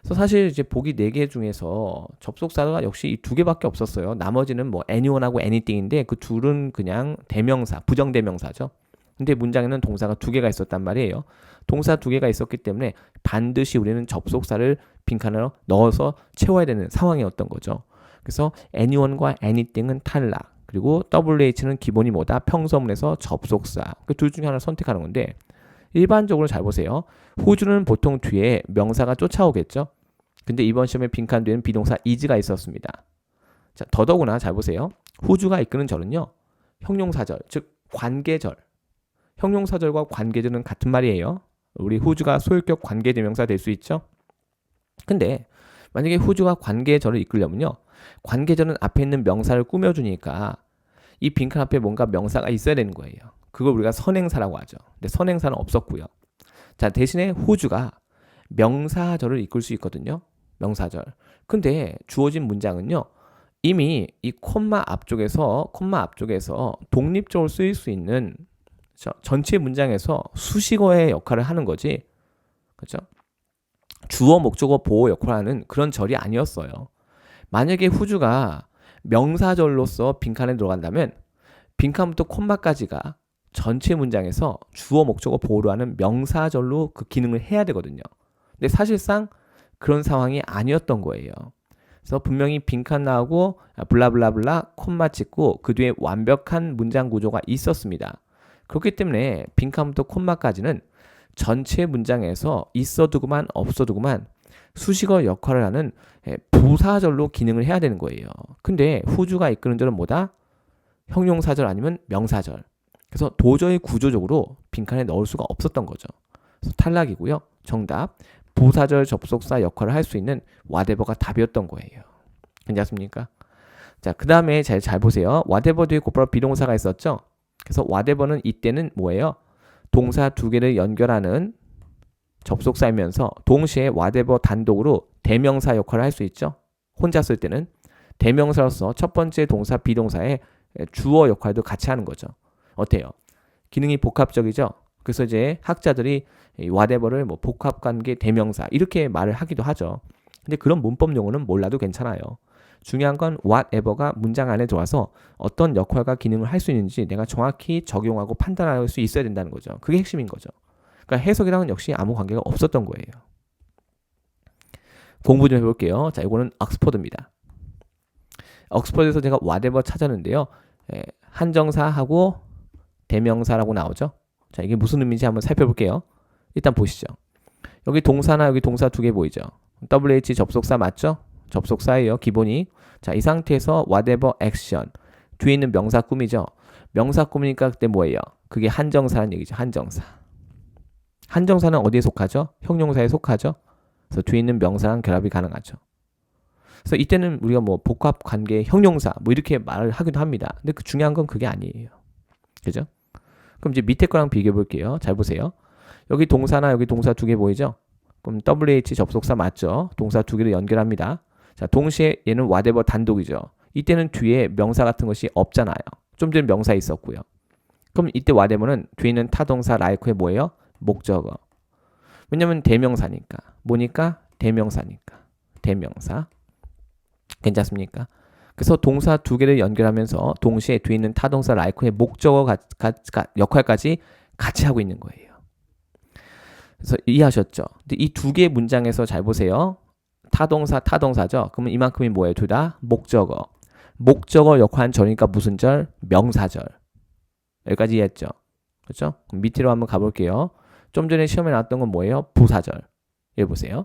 그래서 사실 이제 보기 4개 중에서 접속사가 역시 이 2개밖에 없었어요. 나머지는 뭐 anyone하고 anything인데 그 둘은 그냥 대명사, 부정대명사죠. 근데 문장에는 동사가 2개가 있었단 말이에요. 동사 2개가 있었기 때문에 반드시 우리는 접속사를 빈칸으로 넣어서 채워야 되는 상황이었던 거죠. 그래서 anyone과 anything은 탈락. 그리고 WH는 기본이 뭐다? 평서문에서 접속사. 그 둘 중에 하나를 선택하는 건데 일반적으로 잘 보세요. who는 보통 뒤에 명사가 쫓아오겠죠. 근데 이번 시험에 빈칸 뒤에는 비동사 is가 있었습니다. 자, 더더구나 잘 보세요. who가 이끄는 절은요. 형용사절, 즉 관계절. 형용사절과 관계절은 같은 말이에요. 우리 who가 소유격 관계대명사 될 수 있죠. 근데 만약에 who가 관계절을 이끌려면요. 관계절은 앞에 있는 명사를 꾸며주니까 이 빈칸 앞에 뭔가 명사가 있어야 되는 거예요. 그걸 우리가 선행사라고 하죠. 근데 선행사는 없었고요. 자, 대신에 who가 명사절을 이끌 수 있거든요. 명사절. 근데 주어진 문장은요. 이미 이 콤마 앞쪽에서 독립적으로 쓰일 수 있는 전체 문장에서 수식어의 역할을 하는 거지. 그렇죠? 주어, 목적어, 보호 역할을 하는 그런 절이 아니었어요. 만약에 who가 명사절로서 빈칸에 들어간다면 빈칸부터 콤마까지가 전체 문장에서 주어 목적어 보호로 하는 명사절로 그 기능을 해야 되거든요. 근데 사실상 그런 상황이 아니었던 거예요. 그래서 분명히 빈칸 나오고 블라블라블라 콤마 찍고 그 뒤에 완벽한 문장 구조가 있었습니다. 그렇기 때문에 빈칸부터 콤마까지는 전체 문장에서 있어두고만 없어두고만 수식어 역할을 하는 부사절로 기능을 해야 되는 거예요. 근데 후주가 이끄는 절은 뭐다? 형용사절 아니면 명사절. 그래서 도저히 구조적으로 빈칸에 넣을 수가 없었던 거죠. 그래서 탈락이고요. 정답. 부사절 접속사 역할을 할 수 있는 whatever가 답이었던 거예요. 괜찮습니까? 자, 그 다음에 잘 보세요. whatever 뒤에 곧바로 비동사가 있었죠? 그래서 whatever는 이때는 뭐예요? 동사 두 개를 연결하는 접속사이면서 동시에 whatever 단독으로 대명사 역할을 할 수 있죠? 혼자 쓸 때는 대명사로서 첫 번째 동사 비동사의 주어 역할도 같이 하는 거죠. 어때요? 기능이 복합적이죠? 그래서 이제 학자들이 whatever를 뭐 복합관계 대명사 이렇게 말을 하기도 하죠. 근데 그런 문법 용어는 몰라도 괜찮아요. 중요한 건 whatever가 문장 안에 들어와서 어떤 역할과 기능을 할 수 있는지 내가 정확히 적용하고 판단할 수 있어야 된다는 거죠. 그게 핵심인 거죠. 그러니까 해석이랑은 역시 아무 관계가 없었던 거예요. 공부 좀 해볼게요. 자, 이거는 옥스퍼드입니다. 옥스퍼드에서 제가 whatever 찾았는데요. 한정사하고 대명사라고 나오죠. 자, 이게 무슨 의미인지 한번 살펴볼게요. 일단 보시죠. 여기 동사나 여기 동사 두 개 보이죠? WH 접속사 맞죠? 접속사예요, 기본이. 자, 이 상태에서 whatever action. 뒤에 있는 명사 꾸미죠? 명사 꾸미니까 그때 뭐예요? 그게 한정사라는 얘기죠, 한정사. 한정사는 어디에 속하죠? 형용사에 속하죠? 그래서 뒤에 있는 명사랑 결합이 가능하죠. 그래서 이때는 우리가 뭐 복합 관계 형용사 뭐 이렇게 말을 하기도 합니다. 근데 그 중요한 건 그게 아니에요. 그죠? 그럼 이제 밑에 거랑 비교해 볼게요. 잘 보세요. 여기 동사나 여기 동사 두 개 보이죠? 그럼 WH 접속사 맞죠? 동사 두 개를 연결합니다. 자, 동시에 얘는 whatever 단독이죠. 이때는 뒤에 명사 같은 것이 없잖아요. 좀 전에 명사 있었고요. 그럼 이때 whatever는 뒤에 있는 타동사 like의 뭐예요? 목적어. 왜냐면 대명사니까. 뭐니까? 대명사니까. 대명사. 괜찮습니까? 그래서 동사 두 개를 연결하면서 동시에 뒤에 있는 타동사 like의 목적어 역할까지 같이 하고 있는 거예요. 그래서 이해하셨죠? 근데 이 두 개의 문장에서 잘 보세요. 타동사죠. 그러면 이만큼이 뭐예요? 둘 다 목적어. 목적어 역할한 절이니까 무슨 절? 명사절. 여기까지 이해했죠? 그렇죠? 그럼 밑으로 한번 가볼게요. 좀 전에 시험에 나왔던 건 뭐예요? 부사절. 여기 보세요.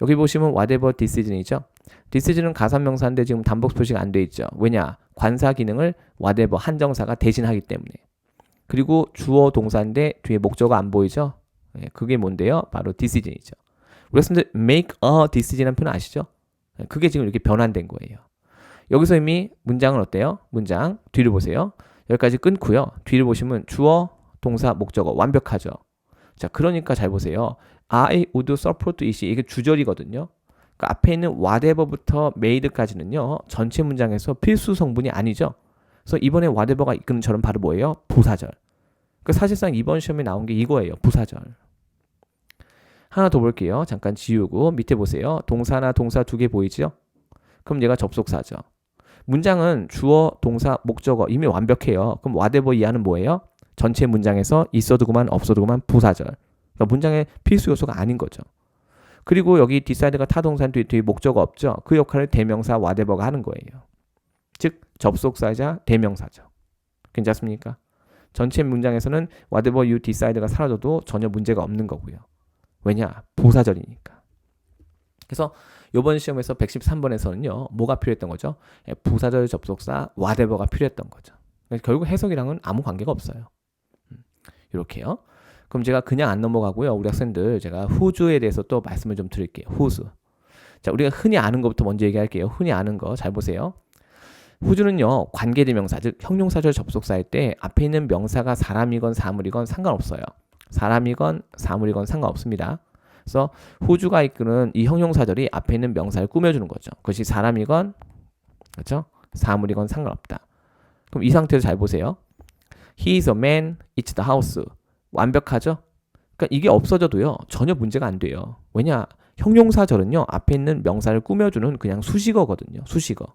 여기 보시면 whatever decision이죠. decision은 가산명사인데 지금 단복 표시가 안 돼 있죠. 왜냐? 관사 기능을 whatever 한정사가 대신하기 때문에. 그리고 주어 동사인데 뒤에 목적어 안 보이죠? 그게 뭔데요? 바로 decision이죠. 우리가 쓰는데 make a decision이라는 표현 아시죠? 그게 지금 이렇게 변환된 거예요. 여기서 이미 문장은 어때요? 문장 뒤를 보세요. 여기까지 끊고요. 뒤를 보시면 주어, 동사, 목적어 완벽하죠. 자, 그러니까 잘 보세요. I would support it. 이게 주절이거든요. 그러니까 앞에 있는 whatever부터 made까지는요. 전체 문장에서 필수 성분이 아니죠. 그래서 이번에 whatever가 이끄는 절은 바로 뭐예요? 부사절. 그러니까 사실상 이번 시험에 나온 게 이거예요. 부사절. 하나 더 볼게요. 잠깐 지우고 밑에 보세요. 동사나 동사 두 개 보이죠? 그럼 얘가 접속사죠. 문장은 주어, 동사, 목적어 이미 완벽해요. 그럼 whatever 이하는 뭐예요? 전체 문장에서 있어두고만 없어두고만 부사절. 그러니까 문장의 필수 요소가 아닌 거죠. 그리고 여기 decide가 타동사 뒤에 목적어 없죠. 그 역할을 대명사 whatever가 하는 거예요. 즉 접속사이자 대명사죠. 괜찮습니까? 전체 문장에서는 whatever you decide가 사라져도 전혀 문제가 없는 거고요. 왜냐? 부사절이니까. 그래서 이번 시험에서 113번에서는요. 뭐가 필요했던 거죠? 부사절 접속사 whatever가 필요했던 거죠. 결국 해석이랑은 아무 관계가 없어요. 이렇게요. 그럼 제가 그냥 안 넘어가고요. 우리 학생들 제가 후주에 대해서 또 말씀을 좀 드릴게요. 후주. 자, 우리가 흔히 아는 것부터 먼저 얘기할게요. 흔히 아는 거 잘 보세요. 후주는요. 관계대명사, 즉 형용사절 접속사일 때 앞에 있는 명사가 사람이건 사물이건 상관없어요. 사람이건 사물이건 상관없습니다. 그래서 후주가 이끄는 이 형용사절이 앞에 있는 명사를 꾸며주는 거죠. 그것이 사람이건 그렇죠? 사물이건 상관없다. 그럼 이 상태에서 잘 보세요. He is a man, it's the house. 완벽하죠? 그러니까 이게 없어져도요. 전혀 문제가 안 돼요. 왜냐? 형용사절은요. 앞에 있는 명사를 꾸며주는 그냥 수식어거든요. 수식어.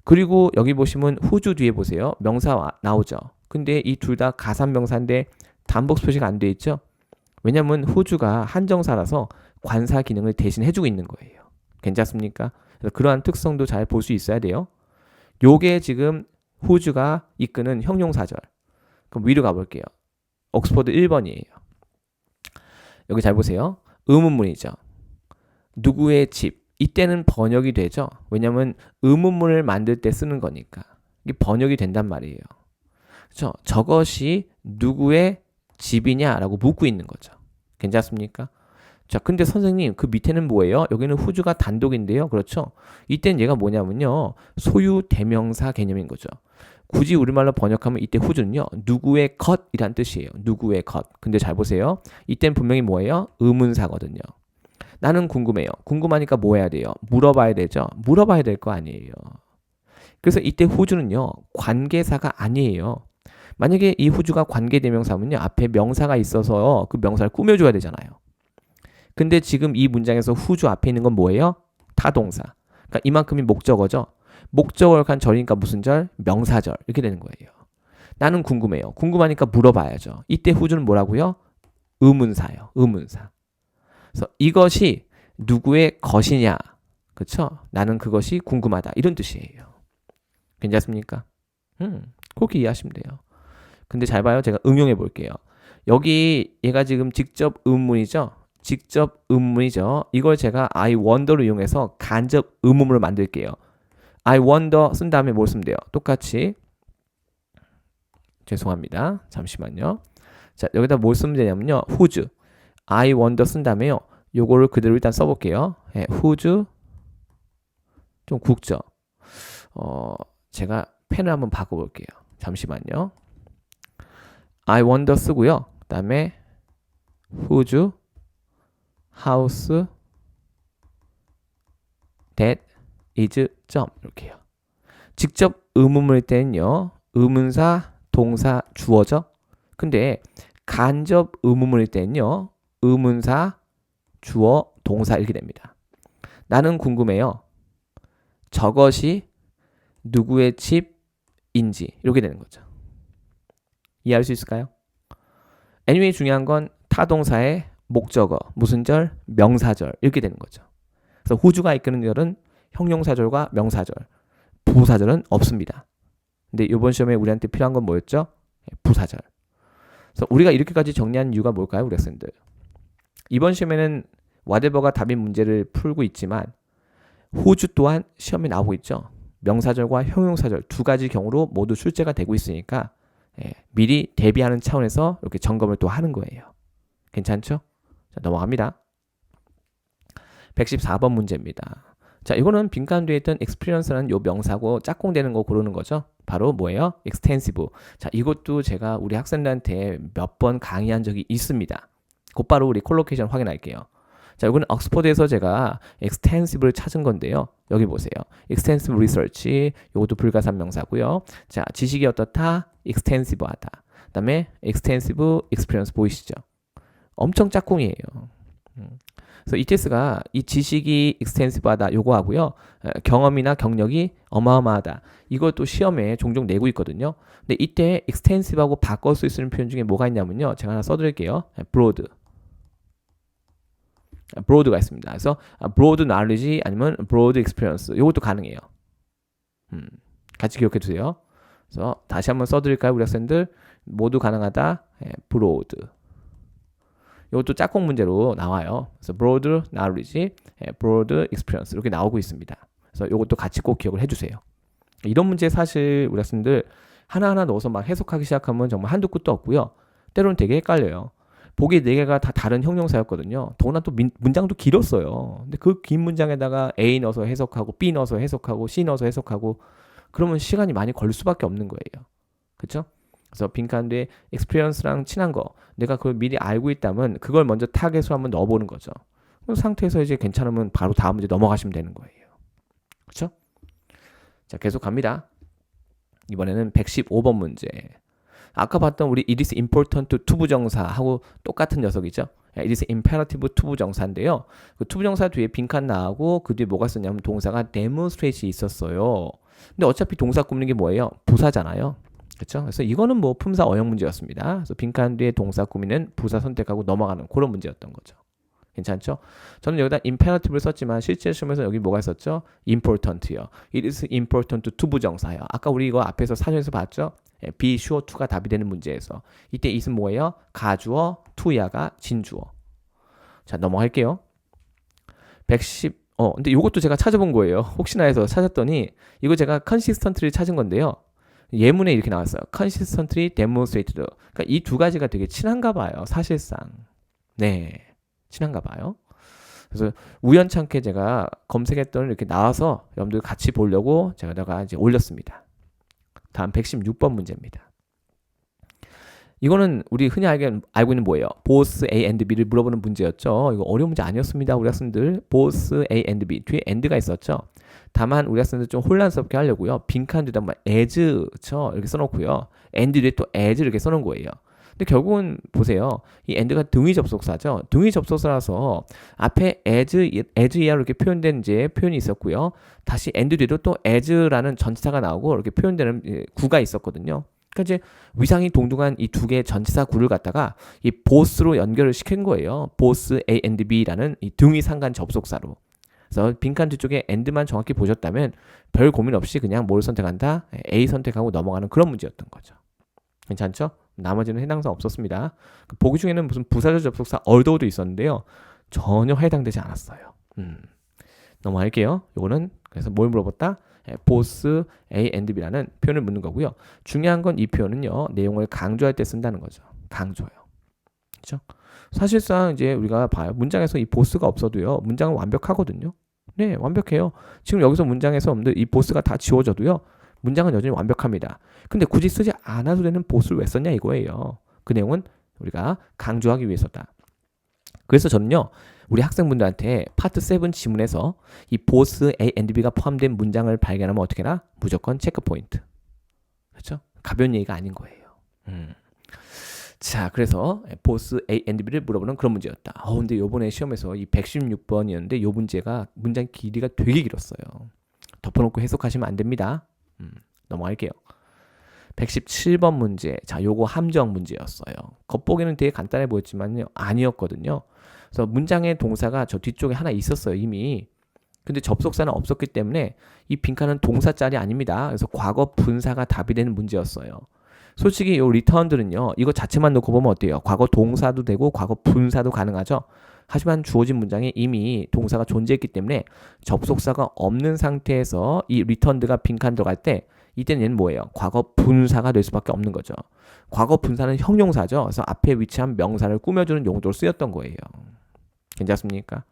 그리고 여기 보시면 whose 뒤에 보세요. 명사 나오죠. 근데 이 둘 다 가산명사인데 단복 표시가 안 돼 있죠. 왜냐면 whose가 한정사라서 관사 기능을 대신 해주고 있는 거예요. 괜찮습니까? 그래서 그러한 특성도 잘 볼 수 있어야 돼요. 요게 지금 whose가 이끄는 형용사절. 그럼 위로 가볼게요. 옥스퍼드 1번이에요. 여기 잘 보세요. 의문문이죠. 누구의 집. 이때는 번역이 되죠. 왜냐면 의문문을 만들 때 쓰는 거니까. 이게 번역이 된단 말이에요. 그렇죠? 저것이 누구의 집이냐라고 묻고 있는 거죠. 괜찮습니까? 자, 근데 선생님 그 밑에는 뭐예요? 여기는 whose가 단독인데요. 그렇죠? 이때는 얘가 뭐냐면요. 소유 대명사 개념인 거죠. 굳이 우리말로 번역하면 이때 whose는요. 누구의 것이란 뜻이에요. 누구의 것. 근데 잘 보세요. 이때는 분명히 뭐예요? 의문사거든요. 나는 궁금해요. 궁금하니까 뭐 해야 돼요? 물어봐야 되죠. 물어봐야 될 거 아니에요. 그래서 이때 whose는요. 관계사가 아니에요. 만약에 이 whose가 관계대명사면요. 앞에 명사가 있어서 그 명사를 꾸며줘야 되잖아요. 근데 지금 이 문장에서 whose 앞에 있는 건 뭐예요? 타동사. 그러니까 이만큼이 목적어죠. 목적어를 간 절이니까 무슨 절? 명사절. 이렇게 되는 거예요. 나는 궁금해요. 궁금하니까 물어봐야죠. 이때 whose는 뭐라고요? 의문사예요. 의문사. 그래서 이것이 누구의 것이냐. 그렇죠? 나는 그것이 궁금하다. 이런 뜻이에요. 괜찮습니까? 그렇게 이해하시면 돼요. 근데 잘 봐요. 제가 응용해 볼게요. 여기 얘가 지금 직접 의문이죠. 직접 의문이죠. 이걸 제가 I wonder로 이용해서 간접 의문문을 만들게요. I wonder 쓴 다음에 뭘 쓰면 돼요? 똑같이 죄송합니다. 잠시만요. 자, 여기다 뭘 쓰면 되냐면요. whose I wonder 쓴 다음에요. 요거를 그대로 일단 써볼게요. 네, whose 좀 굵죠. 제가 펜을 한번 바꿔볼게요. 잠시만요. I wonder 쓰고요. 그 다음에 whose house that is 점 이렇게요. 직접 의문문일 때는요. 의문사, 동사, 주어죠. 근데 간접 의문문일 때는요. 의문사, 주어, 동사 이렇게 됩니다. 나는 궁금해요. 저것이 누구의 집인지 이렇게 되는 거죠. 이해할 수 있을까요? anyway 중요한 건 타동사의 목적어, 무슨 절, 명사절 이렇게 되는 거죠. 그래서 whose가 이끄는 절은 형용사절과 명사절, 부사절은 없습니다. 근데 이번 시험에 우리한테 필요한 건 뭐였죠? 부사절. 그래서 우리가 이렇게까지 정리한 이유가 뭘까요, 우리 학생들? 이번 시험에는 whatever가 답인 문제를 풀고 있지만 whose 또한 시험에 나오고 있죠. 명사절과 형용사절 두 가지 경우로 모두 출제가 되고 있으니까 미리 대비하는 차원에서 이렇게 점검을 또 하는 거예요. 괜찮죠? 자, 넘어갑니다. 114번 문제입니다. 자, 이거는 빈칸 뒤에 있던 experience라는 요 명사고 짝꿍되는 거 고르는 거죠. 바로 뭐예요? extensive. 자, 이것도 제가 우리 학생들한테 몇 번 강의한 적이 있습니다. 곧바로 우리 콜로케이션 확인할게요. 자, 이거는 옥스퍼드에서 제가 extensive를 찾은 건데요. 여기 보세요. extensive research, 이것도 불가산 명사고요. 자, 지식이 어떻다? extensive하다. 그 다음에 extensive experience 보이시죠? 엄청 짝꿍이에요. 그래서 ETS가 이 지식이 extensive하다 요거 하고요. 경험이나 경력이 어마어마하다. 이것도 시험에 종종 내고 있거든요. 근데 이때 extensive하고 바꿔 쓸 수 있는 표현 중에 뭐가 있냐면요. 제가 하나 써드릴게요. broad. broad가 있습니다. 그래서 broad knowledge 아니면 broad experience 이것도 가능해요. 같이 기억해 두세요. 그래서 다시 한번 써드릴까요, 우리 학생들? 모두 가능하다. broad. 이것도 짝꿍 문제로 나와요. 그래서 broad knowledge, broad experience 이렇게 나오고 있습니다. 그래서 이것도 같이 꼭 기억을 해주세요. 이런 문제 사실 우리 학생들 하나하나 넣어서 막 해석하기 시작하면 정말 한두 끝도 없고요. 때로는 되게 헷갈려요. 보기 4개가 다 다른 형용사였거든요. 더구나 또 문장도 길었어요. 근데 그 긴 문장에다가 A 넣어서 해석하고 B 넣어서 해석하고 C 넣어서 해석하고 그러면 시간이 많이 걸릴 수밖에 없는 거예요. 그렇죠? 그래서 빈칸 뒤에 experience랑 친한 거 내가 그걸 미리 알고 있다면 그걸 먼저 타겟으로 한번 넣어보는 거죠. 그 상태에서 이제 괜찮으면 바로 다음 문제 넘어가시면 되는 거예요. 그렇죠? 자, 계속 갑니다. 이번에는 115번 문제. 아까 봤던 우리 it is important to 부정사하고 똑같은 녀석이죠. it is imperative to 부정사인데요. 그 to 부정사 뒤에 빈칸 나오고 그 뒤에 뭐가 있었냐면 동사가 demonstrate이 있었어요. 근데 어차피 동사 꾸미는 게 뭐예요? 부사잖아요. 그렇죠? 그래서 이거는 뭐 품사 어용 문제였습니다. 그래서 빈칸 뒤에 동사 꾸미는 부사 선택하고 넘어가는 그런 문제였던 거죠. 괜찮죠? 저는 여기다 imperative를 썼지만 실제 시험에서 여기 뭐가 있었죠? important요. It is important to 부정사예요. 아까 우리 이거 앞에서 사전에서 봤죠? be sure to가 답이 되는 문제에서 이때 it은 뭐예요? 가주어, to야가 진주어. 자, 넘어갈게요. 110 근데 이것도 제가 찾아본 거예요. 혹시나 해서 찾았더니 이거 제가 consistently 찾은 건데요. 예문에 이렇게 나왔어요. consistently demonstrated. 그러니까 이 두 가지가 되게 친한가 봐요. 사실상. 네. 친한가 봐요. 그래서 우연찮게 제가 검색했더니 이렇게 나와서 여러분들 같이 보려고 제가 이제 올렸습니다. 다음 116번 문제입니다. 이거는 우리 흔히 알고 있는 뭐예요? both A and B를 물어보는 문제였죠. 이거 어려운 문제 아니었습니다. 우리 학생들 both A and B 뒤에 and가 있었죠. 다만 우리 학생들 좀 혼란스럽게 하려고요. 빈칸 뒤에다 as 이렇게 써놓고요. and 뒤에 또 as 이렇게 써놓은 거예요. 근데 결국은 보세요. 이 and가 등위 접속사죠. 등위 접속사라서 앞에 as 이하로 이렇게 표현된 이제 표현이 있었고요. 다시 and 뒤에도 또 as라는 전치사가 나오고 이렇게 표현되는 구가 있었거든요. 그러니까 이제 위상이 동등한 이 두 개의 전치사 구를 갖다가 이 both로 연결을 시킨 거예요. both A and B라는 이 등위 상관 접속사로. 그래서 빈칸 뒤쪽에 and만 정확히 보셨다면 별 고민 없이 그냥 뭘 선택한다? A 선택하고 넘어가는 그런 문제였던 거죠. 괜찮죠? 나머지는 해당사 없었습니다. 보기 중에는 무슨 부사절 접속사 although도 있었는데요. 전혀 해당되지 않았어요. 넘어갈게요. 이거는 그래서 뭘 물어봤다? both A and B라는 표현을 묻는 거고요. 중요한 건 이 표현은요. 내용을 강조할 때 쓴다는 거죠. 강조요. 그렇죠? 사실상 이제 우리가 봐요. 문장에서 이 both가 없어도요. 문장은 완벽하거든요. 네, 완벽해요. 지금 여기서 문장에서 이 both가 다 지워져도요. 문장은 여전히 완벽합니다. 근데 굳이 쓰지 않아도 되는 both를 왜 썼냐 이거예요. 그 내용은 우리가 강조하기 위해서다. 그래서 저는요. 우리 학생분들한테 파트 7 지문에서 이 both A and B가 포함된 문장을 발견하면 어떻게 해라? 무조건 체크 포인트. 그렇죠? 가벼운 얘기가 아닌 거예요. 자, 그래서 both A and B를 물어보는 그런 문제였다. 근데 요번에 시험에서 이 116번이었는데 요 문제가 문장 길이가 되게 길었어요. 덮어놓고 해석하시면 안 됩니다. 넘어갈게요. 117번 문제. 자, 요거 함정 문제였어요. 겉보기는 되게 간단해 보였지만요. 아니었거든요. 그래서 문장의 동사가 저 뒤쪽에 하나 있었어요, 이미. 근데 접속사는 없었기 때문에 이 빈칸은 동사 짤이 아닙니다. 그래서 과거 분사가 답이 되는 문제였어요. 솔직히 이 리턴들은요. 이거 자체만 놓고 보면 어때요? 과거 동사도 되고 과거 분사도 가능하죠. 하지만 주어진 문장에 이미 동사가 존재했기 때문에 접속사가 없는 상태에서 이 returned가 빈칸 들어갈 때 이때는 얘는 뭐예요? 과거 분사가 될 수밖에 없는 거죠. 과거 분사는 형용사죠. 그래서 앞에 위치한 명사를 꾸며주는 용도로 쓰였던 거예요. 괜찮습니까?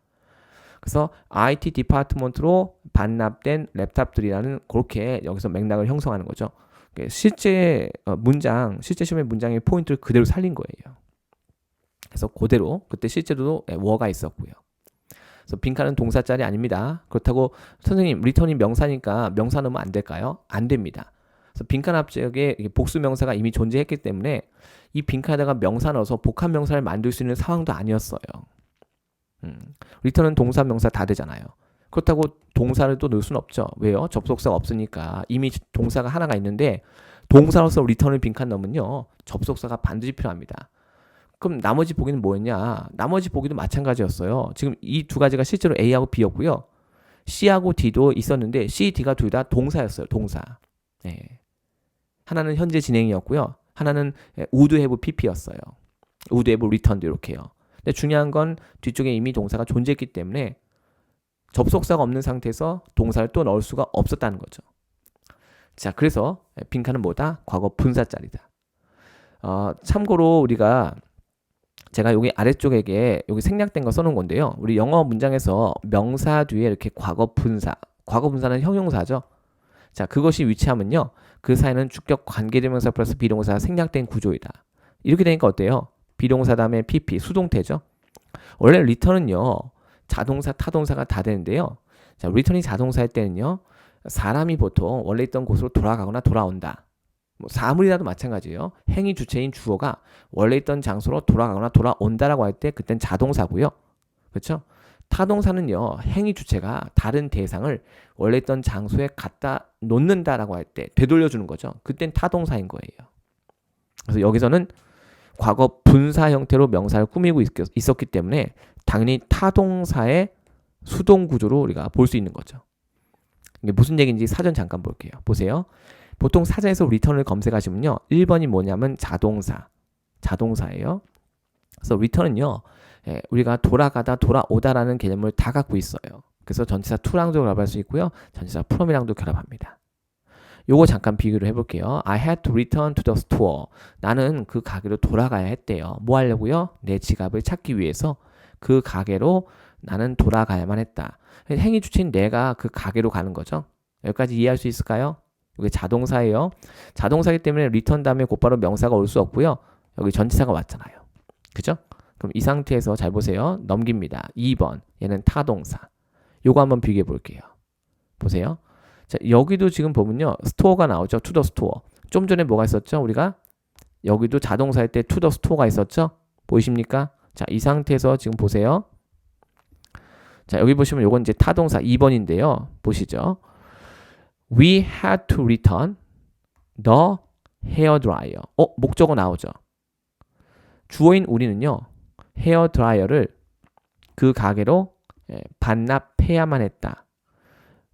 그래서 IT 디파트먼트로 반납된 랩탑들이라는 그렇게 여기서 맥락을 형성하는 거죠. 실제 문장, 실제 시험의 문장의 포인트를 그대로 살린 거예요. 그래서 그대로 그때 실제로도 워가 있었고요. 그래서 빈칸은 동사 짤이 아닙니다. 그렇다고 선생님 리턴이 명사니까 명사 넣으면 안 될까요? 안 됩니다. 그래서 빈칸 앞쪽에 복수 명사가 이미 존재했기 때문에 이 빈칸에다가 명사 넣어서 복합 명사를 만들 수 있는 상황도 아니었어요. 리턴은 동사 명사 다 되잖아요. 그렇다고 동사를 또 넣을 수는 없죠. 왜요? 접속사가 없으니까 이미 동사가 하나가 있는데 동사로서 리턴을 빈칸 넣으면요. 접속사가 반드시 필요합니다. 그럼 나머지 보기는 뭐였냐? 나머지 보기도 마찬가지였어요. 지금 이 두 가지가 실제로 A하고 B였고요. C하고 D도 있었는데 C, D가 둘 다 동사였어요. 동사. 네. 하나는 현재 진행이었고요. 하나는 would have PP였어요. would have returned 이렇게요. 근데 중요한 건 뒤쪽에 이미 동사가 존재했기 때문에 접속사가 없는 상태에서 동사를 또 넣을 수가 없었다는 거죠. 자, 그래서 빈칸은 뭐다? 과거 분사 짤이다. 참고로 우리가 제가 여기 아래쪽에 여기 생략된 거 써놓은 건데요. 우리 영어 문장에서 명사 뒤에 이렇게 과거 분사는 형용사죠. 자, 그것이 위치하면요. 그 사이는 주격 관계대명사 플러스 비동사 생략된 구조이다. 이렇게 되니까 어때요? 비동사 다음에 PP, 수동태죠. 원래 return은요. 자동사, 타동사가 다 되는데요. 자, return이 자동사일 때는요. 사람이 보통 원래 있던 곳으로 돌아가거나 돌아온다. 뭐 사물이라도 마찬가지예요. 행위 주체인 주어가 원래 있던 장소로 돌아가거나 돌아온다라고 할 때 그땐 자동사고요. 그렇죠? 타동사는요, 행위 주체가 다른 대상을 원래 있던 장소에 갖다 놓는다라고 할 때 되돌려주는 거죠. 그땐 타동사인 거예요. 그래서 여기서는 과거 분사 형태로 명사를 꾸미고 있었기 때문에 당연히 타동사의 수동 구조로 우리가 볼 수 있는 거죠. 이게 무슨 얘기인지 사전 잠깐 볼게요. 보세요. 보통 사전에서 return을 검색하시면요. 1번이 뭐냐면 자동사예요. 그래서 return은요. 우리가 돌아가다, 돌아오다라는 개념을 다 갖고 있어요. 그래서 전치사 to랑도 결합할 수 있고요. 전치사 from이랑도 결합합니다. 요거 잠깐 비교를 해볼게요. I had to return to the store. 나는 그 가게로 돌아가야 했대요. 뭐 하려고요? 내 지갑을 찾기 위해서 그 가게로 나는 돌아가야만 했다. 행위 주체인 내가 그 가게로 가는 거죠. 여기까지 이해할 수 있을까요? 이게 자동사예요. 자동사이기 때문에 return 다음에 곧바로 명사가 올 수 없고요. 여기 전치사가 왔잖아요. 그죠? 그럼 이 상태에서 잘 보세요. 넘깁니다. 2번. 얘는 타동사. 요거 한번 비교해 볼게요. 보세요. 자, 여기도 지금 보면요. 스토어가 나오죠. to the store. 좀 전에 뭐가 있었죠? 우리가 여기도 자동사일 때 to the store가 있었죠? 보이십니까? 자, 이 상태에서 지금 보세요. 자, 여기 보시면 요건 이제 타동사 2번인데요. 보시죠. We had to return the hairdryer. 목적어 나오죠. 주어인 우리는요. 헤어드라이어를 그 가게로 반납해야만 했다.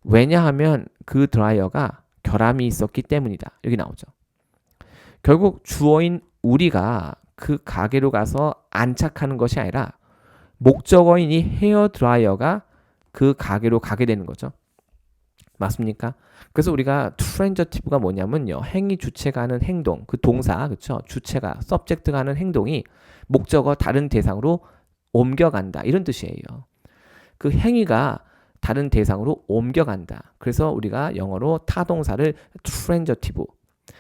왜냐하면 그 드라이어가 결함이 있었기 때문이다. 여기 나오죠. 결국 주어인 우리가 그 가게로 가서 안착하는 것이 아니라 목적어인 이 헤어드라이어가 그 가게로 가게 되는 거죠. 맞습니까? 그래서 우리가 트랜저티브가 뭐냐면요. 행위 주체가 하는 행동, 그 동사, 그렇죠? 주체가, 서브젝트가 하는 행동이 목적어 다른 대상으로 옮겨간다. 이런 뜻이에요. 그 행위가 다른 대상으로 옮겨간다. 그래서 우리가 영어로 타동사를 트랜저티브.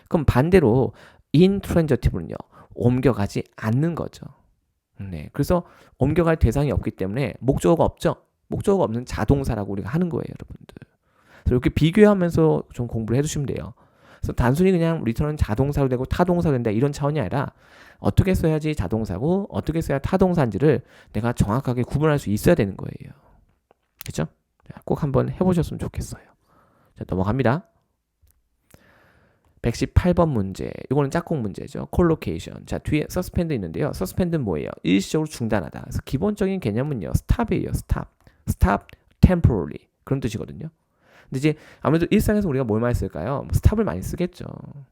그럼 반대로 인트랜저티브는요. 옮겨가지 않는 거죠. 네. 그래서 옮겨갈 대상이 없기 때문에 목적어가 없죠. 목적어가 없는 자동사라고 우리가 하는 거예요, 여러분들. 그래서 이렇게 비교하면서 좀 공부를 해주시면 돼요. 그래서 단순히 그냥 return은 자동사로 되고 타동사로 된다 이런 차원이 아니라 어떻게 써야지 자동사고 어떻게 써야 타동사인지를 내가 정확하게 구분할 수 있어야 되는 거예요. 그렇죠? 꼭 한번 해보셨으면 좋겠어요. 자, 넘어갑니다. 118번 문제. 이거는 짝꿍 문제죠. 콜로케이션. 자, 뒤에 서스펜드 있는데요. 서스펜드는 뭐예요? 일시적으로 중단하다. 그래서 기본적인 개념은요. 스탑이에요. 스탑. 스탑 temporarily. 그런 뜻이거든요. 근데 이제 아무래도 일상에서 우리가 뭘 많이 쓸까요? 스탑을 많이 쓰겠죠.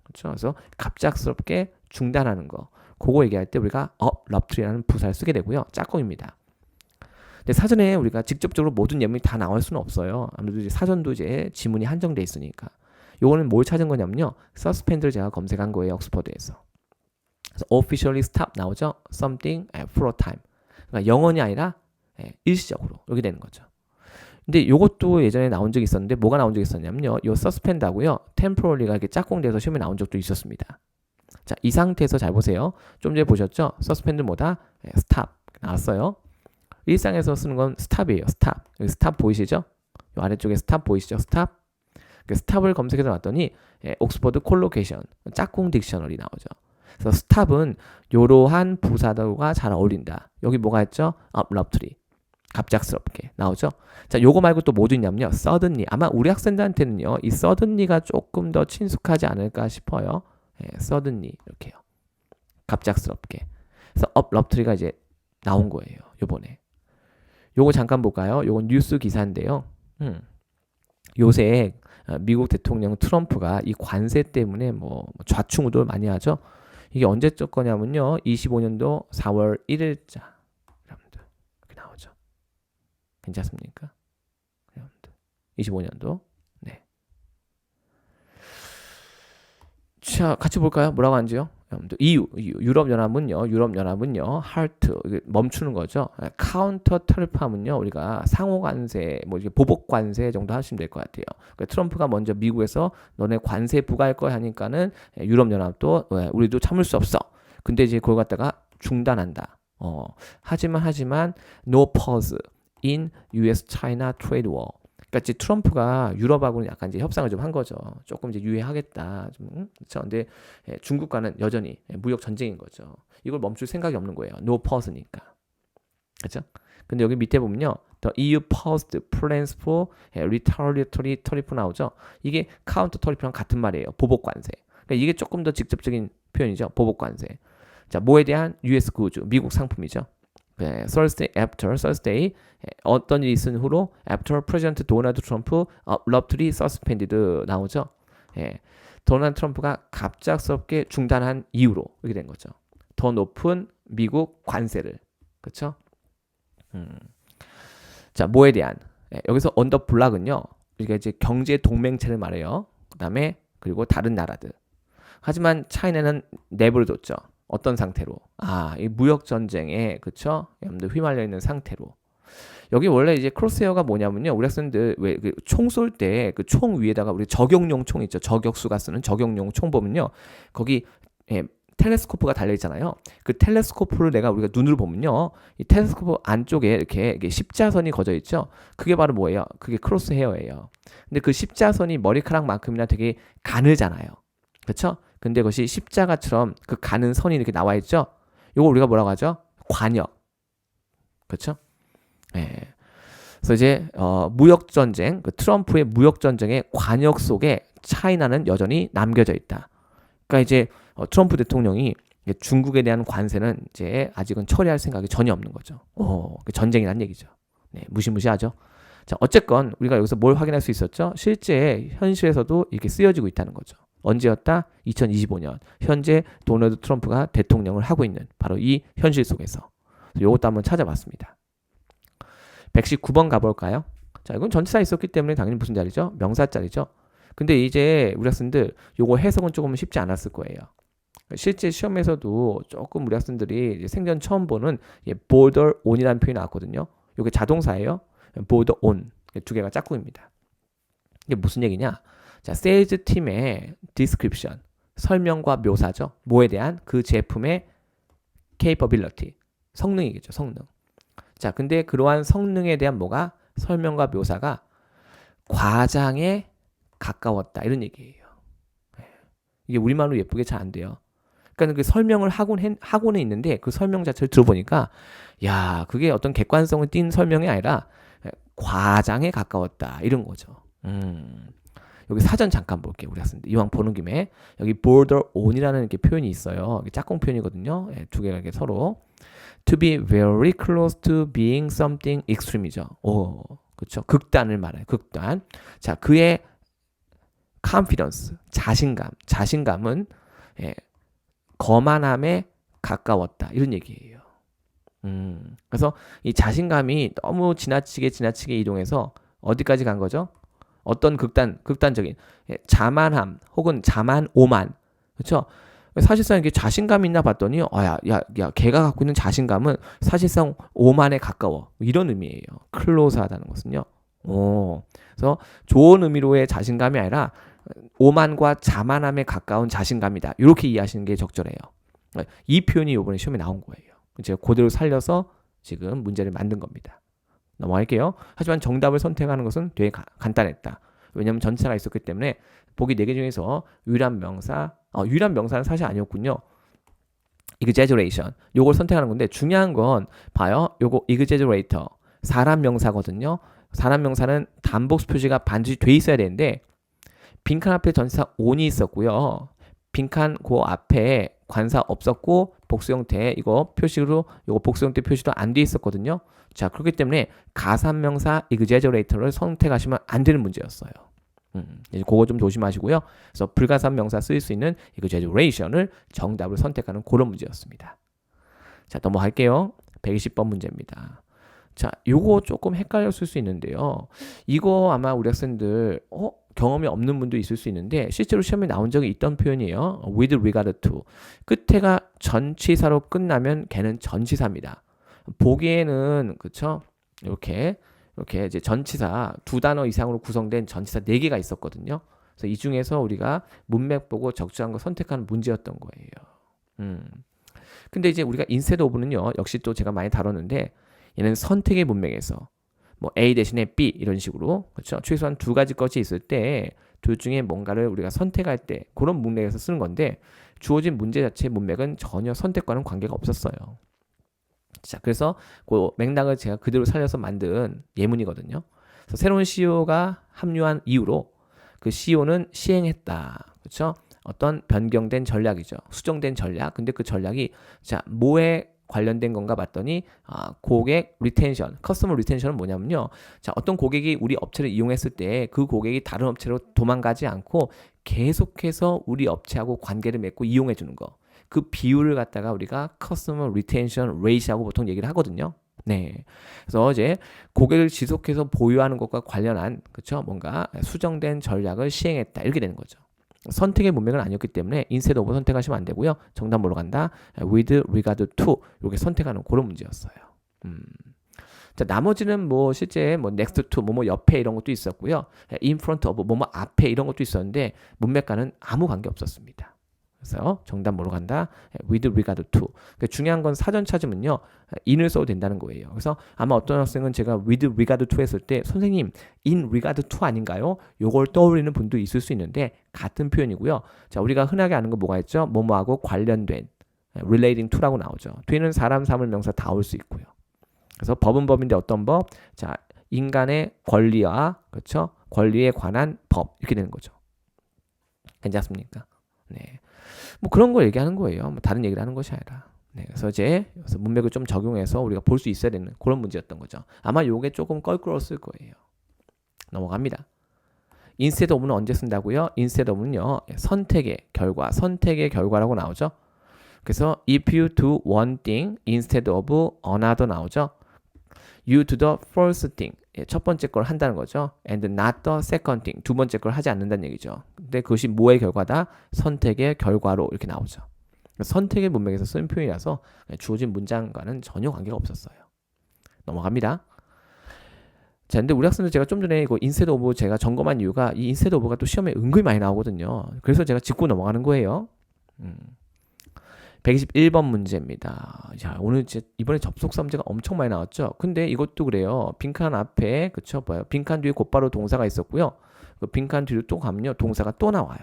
그렇죠? 그래서 갑작스럽게 중단하는 거. 그거 얘기할 때 우리가 abruptly라는 부사를 쓰게 되고요. 짝꿍입니다. 근데 사전에 우리가 직접적으로 모든 예문이 다 나올 수는 없어요. 아무래도 이제 사전도 이제 지문이 한정돼 있으니까. 요거는 뭘 찾은 거냐면요. 서스펜드를 제가 검색한 거예요. 옥스퍼드에서. 그래서 officially stop 나오죠. something for a time. 그러니까 영원이 아니라 일시적으로 이렇게 되는 거죠. 근데 요것도 예전에 나온 적이 있었는데 뭐가 나온 적이 있었냐면요. 요 서스펜드하고요. 템포럴리가 이렇게 짝꿍돼서 시험에 나온 적도 있었습니다. 자, 이 상태에서 잘 보세요. 좀 전에 보셨죠? 서스펜드 뭐다? 스탑 나왔어요. 일상에서 쓰는 건 스탑이에요. 스탑. 여기 스탑 보이시죠? 요 아래쪽에 스탑 보이시죠? 스탑. 그 스탑을 검색해서 놨더니 옥스퍼드 콜로케이션 짝꿍 딕셔너리 나오죠. 그래서 스탑은 이러한 부사들과 잘 어울린다. 여기 뭐가 있죠? abruptly. 갑작스럽게 나오죠. 자, 요거 말고 또 뭐도 있냐면요. suddenly. 아마 우리 학생들한테는요. 이 suddenly가 조금 더 친숙하지 않을까 싶어요. suddenly 이렇게요. 갑작스럽게. 그래서 abruptly가 이제 나온 거예요. 요번에. 요거 잠깐 볼까요? 요건 뉴스 기사인데요. 요새 미국 대통령 트럼프가 이 관세 때문에 뭐 좌충우돌 많이 하죠. 이게 언제적 거냐면요. 25년도 4월 1일자. 여러분들. 이렇게 나오죠. 괜찮습니까? 여러분들. 25년도. 네. 자, 같이 볼까요? 뭐라고 하는지요? 이유. 유럽연합은요. 하트 멈추는 거죠. 카운터 터리프하면요. 우리가 상호관세, 뭐 이게 보복관세 정도 하시면 될 것 같아요. 그러니까 트럼프가 먼저 미국에서 너네 관세 부과할 거야 하니까는 유럽연합도 우리도 참을 수 없어. 근데 이제 그걸 갖다가 중단한다. 하지만 no pause in US-China trade war. 그러니까 이제 트럼프가 유럽하고는 약간 이제 협상을 좀 한 거죠. 조금 이제 유예하겠다. 좀 그렇죠. 근데 중국과는 여전히 무역 전쟁인 거죠. 이걸 멈출 생각이 없는 거예요. No pause니까. 그렇죠? 근데 여기 밑에 보면요. The EU paused plans for retaliatory tariff 나오죠. 이게 카운터 터리프랑 같은 말이에요. 보복 관세. 그러니까 이게 조금 더 직접적인 표현이죠. 보복 관세. 자, 뭐에 대한 US 구주, 미국 상품이죠. 네, Thursday, 어떤 일이 있은 후로 after President Donald Trump abruptly suspended 나오죠. 예, 도널드 트럼프가 갑작스럽게 중단한 이유로 이렇게 된 거죠. 더 높은 미국 관세를. 그렇죠? 자, 뭐에 대한? 여기서 언더 블락은요. 우리가 이제 경제 동맹체를 말해요. 그다음에 그리고 다른 나라들. 하지만 차이나는 내버려뒀죠. 어떤 상태로? 이 무역 전쟁에 그쵸? 휘말려 있는 상태로. 여기 원래 이제 크로스헤어가 뭐냐면요. 우리 학생들 왜 총 쏠 때 그 총 위에다가 우리 저격용 총 있죠. 저격수가 쓰는 저격용 총 보면요. 거기 텔레스코프가 달려 있잖아요. 그 텔레스코프를 우리가 눈으로 보면요. 이 텔레스코프 안쪽에 이렇게 십자선이 거져 있죠. 그게 바로 뭐예요? 그게 크로스헤어예요. 근데 그 십자선이 머리카락만큼이나 되게 가늘잖아요. 그렇죠? 근데 그것이 십자가처럼 그 가는 선이 이렇게 나와 있죠. 이거 우리가 뭐라고 하죠? 관역. 그렇죠? 예. 그래서 이제 무역 전쟁, 그 트럼프의 무역 전쟁의 관역 속에 차이나는 여전히 남겨져 있다. 그러니까 이제 트럼프 대통령이 중국에 대한 관세는 이제 아직은 처리할 생각이 전혀 없는 거죠. 전쟁이란 얘기죠. 네, 무시무시하죠. 자, 어쨌건 우리가 여기서 뭘 확인할 수 있었죠? 실제 현실에서도 이렇게 쓰여지고 있다는 거죠. 언제였다? 2025년. 현재 도널드 트럼프가 대통령을 하고 있는 바로 이 현실 속에서. 이것도 한번 찾아봤습니다. 119번 가볼까요? 자, 이건 전치사 있었기 때문에 당연히 무슨 자리죠? 명사 자리죠. 근데 이제 우리 학생들 요거 해석은 조금 쉽지 않았을 거예요. 실제 시험에서도 조금 우리 학생들이 이제 생전 처음 보는 border on이라는 표현이 나왔거든요. 이게 자동사예요. border on. 두 개가 짝꿍입니다. 이게 무슨 얘기냐? 자, 세일즈 팀의 description, 설명과 묘사죠. 뭐에 대한? 그 제품의 capability, 성능이겠죠, 성능. 자, 근데 그러한 성능에 대한 뭐가? 설명과 묘사가 과장에 가까웠다. 이런 얘기예요. 이게 우리말로 예쁘게 잘 안 돼요. 그러니까 그 설명을 하고는 있는데 그 설명 자체를 들어보니까 야, 그게 어떤 객관성을 띈 설명이 아니라 과장에 가까웠다. 이런 거죠. 여기 사전 잠깐 볼게요. 우리 학생들 이왕 보는 김에 여기 border on이라는 이렇게 표현이 있어요. 짝꿍 표현이거든요. 두 개가 이렇게 서로 to be very close to being something extreme이죠. 그렇죠. 극단을 말해요. 극단. 자, 그의 confidence, 자신감은 거만함에 가까웠다. 이런 얘기예요. 그래서 이 자신감이 너무 지나치게 이동해서 어디까지 간 거죠? 어떤 극단적인 자만함 혹은 자만오만. 그렇죠? 사실상 이게 자신감이 있나 봤더니 걔가 갖고 있는 자신감은 사실상 오만에 가까워. 이런 의미예요. 클로즈하다는 것은요. 그래서 좋은 의미로의 자신감이 아니라 오만과 자만함에 가까운 자신감이다. 이렇게 이해하시는 게 적절해요. 이 표현이 이번에 시험에 나온 거예요. 제가 그대로 살려서 지금 문제를 만든 겁니다. 넘어갈게요. 하지만 정답을 선택하는 것은 되게 간단했다. 왜냐하면 전치사가 있었기 때문에 보기 4개 중에서 유일한 명사는 사실 아니었군요. exaggeration. 요걸 선택하는 건데 중요한 건 봐요. 요거 exaggerator. 사람 명사거든요. 사람 명사는 단복수 표시가 반드시 돼 있어야 되는데 빈칸 앞에 전치사 on이 있었고요. 빈칸 그 앞에 관사 없었고 복수 형태 이거 표시로 이거 복수 형태 표시도 안 돼 있었거든요. 자, 그렇기 때문에 가산명사 exaggerator를 선택하시면 안 되는 문제였어요. 이제 그거 좀 조심하시고요. 그래서 불가산명사 쓰일 수 있는 exaggeration을 정답을 선택하는 그런 문제였습니다. 자, 넘어갈게요. 120번 문제입니다. 자, 요거 조금 헷갈렸을 수 있는데요. 이거 아마 우리 학생들 경험이 없는 분도 있을 수 있는데 실제로 시험에 나온 적이 있던 표현이에요. with regard to. 끝에가 전치사로 끝나면 걔는 전치사입니다. 보기에는 그쵸? 이렇게 이제 전치사 2단어 이상으로 구성된 전치사 4개가 있었거든요. 그래서 이 중에서 우리가 문맥 보고 적절한 거 선택하는 문제였던 거예요. 근데 이제 우리가 instead of는요. 역시 또 제가 많이 다뤘는데 얘는 선택의 문맥에서 뭐 A 대신에 B 이런 식으로 그렇죠. 최소한 2가지 것이 있을 때 둘 중에 뭔가를 우리가 선택할 때 그런 문맥에서 쓰는 건데 주어진 문제 자체의 문맥은 전혀 선택과는 관계가 없었어요. 자, 그래서 그 맥락을 제가 그대로 살려서 만든 예문이거든요. 그래서 새로운 CEO가 합류한 이후로 그 CEO는 시행했다. 그렇죠? 어떤 변경된 전략이죠. 수정된 전략. 근데 그 전략이 자, 뭐에 관련된 건가 봤더니 고객 리텐션, 커스터머 리텐션은 뭐냐면요. 자, 어떤 고객이 우리 업체를 이용했을 때 그 고객이 다른 업체로 도망가지 않고 계속해서 우리 업체하고 관계를 맺고 이용해 주는 거. 그 비율을 갖다가 우리가 커스터머 리텐션 레이시하고 보통 얘기를 하거든요. 네. 그래서 이제 고객을 지속해서 보유하는 것과 관련한 그렇죠? 뭔가 수정된 전략을 시행했다. 이렇게 되는 거죠. 선택의 문맥은 아니었기 때문에 instead of 선택하시면 안 되고요. 정답 뭐로 간다? with regard to 이렇게 선택하는 그런 문제였어요. 자, 나머지는 뭐 실제 뭐 next to 뭐뭐 옆에 이런 것도 있었고요. in front of 뭐뭐 앞에 이런 것도 있었는데 문맥과는 아무 관계 없었습니다. 그래서 정답 뭐로 간다? with regard to. 그러니까 중요한 건 사전 찾으면요. in을 써도 된다는 거예요. 그래서 아마 어떤 학생은 제가 with regard to 했을 때 선생님 in regard to 아닌가요? 요걸 떠올리는 분도 있을 수 있는데 같은 표현이고요. 자, 우리가 흔하게 아는 거 뭐가 있죠? 뭐뭐하고 관련된 relating to라고 나오죠. 뒤에는 사람, 사물, 명사 다 올 수 있고요. 그래서 법은 법인데 어떤 법? 자, 인간의 권리와 그렇죠? 권리에 관한 법 이렇게 되는 거죠. 괜찮습니까? 네. 뭐 그런 걸 얘기하는 거예요. 뭐 다른 얘기를 하는 것이 아니라. 네, 그래서 이제 문맥을 좀 적용해서 우리가 볼 수 있어야 되는 그런 문제였던 거죠. 아마 요게 조금 껄끄러웠을 거예요. 넘어갑니다. instead of는 언제 쓴다고요? instead of는요. 선택의 결과라고 나오죠. 그래서 if you do one thing instead of another 나오죠. you do the first thing. 첫 번째 걸 한다는 거죠. and not the second thing. 두 번째 걸 하지 않는다는 얘기죠. 근데 그것이 뭐의 결과다? 선택의 결과로 이렇게 나오죠. 선택의 문맥에서 쓰는 표현이라서 주어진 문장과는 전혀 관계가 없었어요. 넘어갑니다. 자, 근데 우리 학생들 제가 좀 전에 이거 instead of 제가 점검한 이유가 이 instead of가 또 시험에 은근히 많이 나오거든요. 그래서 제가 짚고 넘어가는 거예요. 121번 문제입니다. 자, 오늘 이번에 접속사 문제가 엄청 많이 나왔죠. 근데 이것도 그래요. 빈칸 앞에 그쵸 봐요. 빈칸 뒤에 곧바로 동사가 있었고요. 그 빈칸 뒤로 또 가면요. 동사가 또 나와요.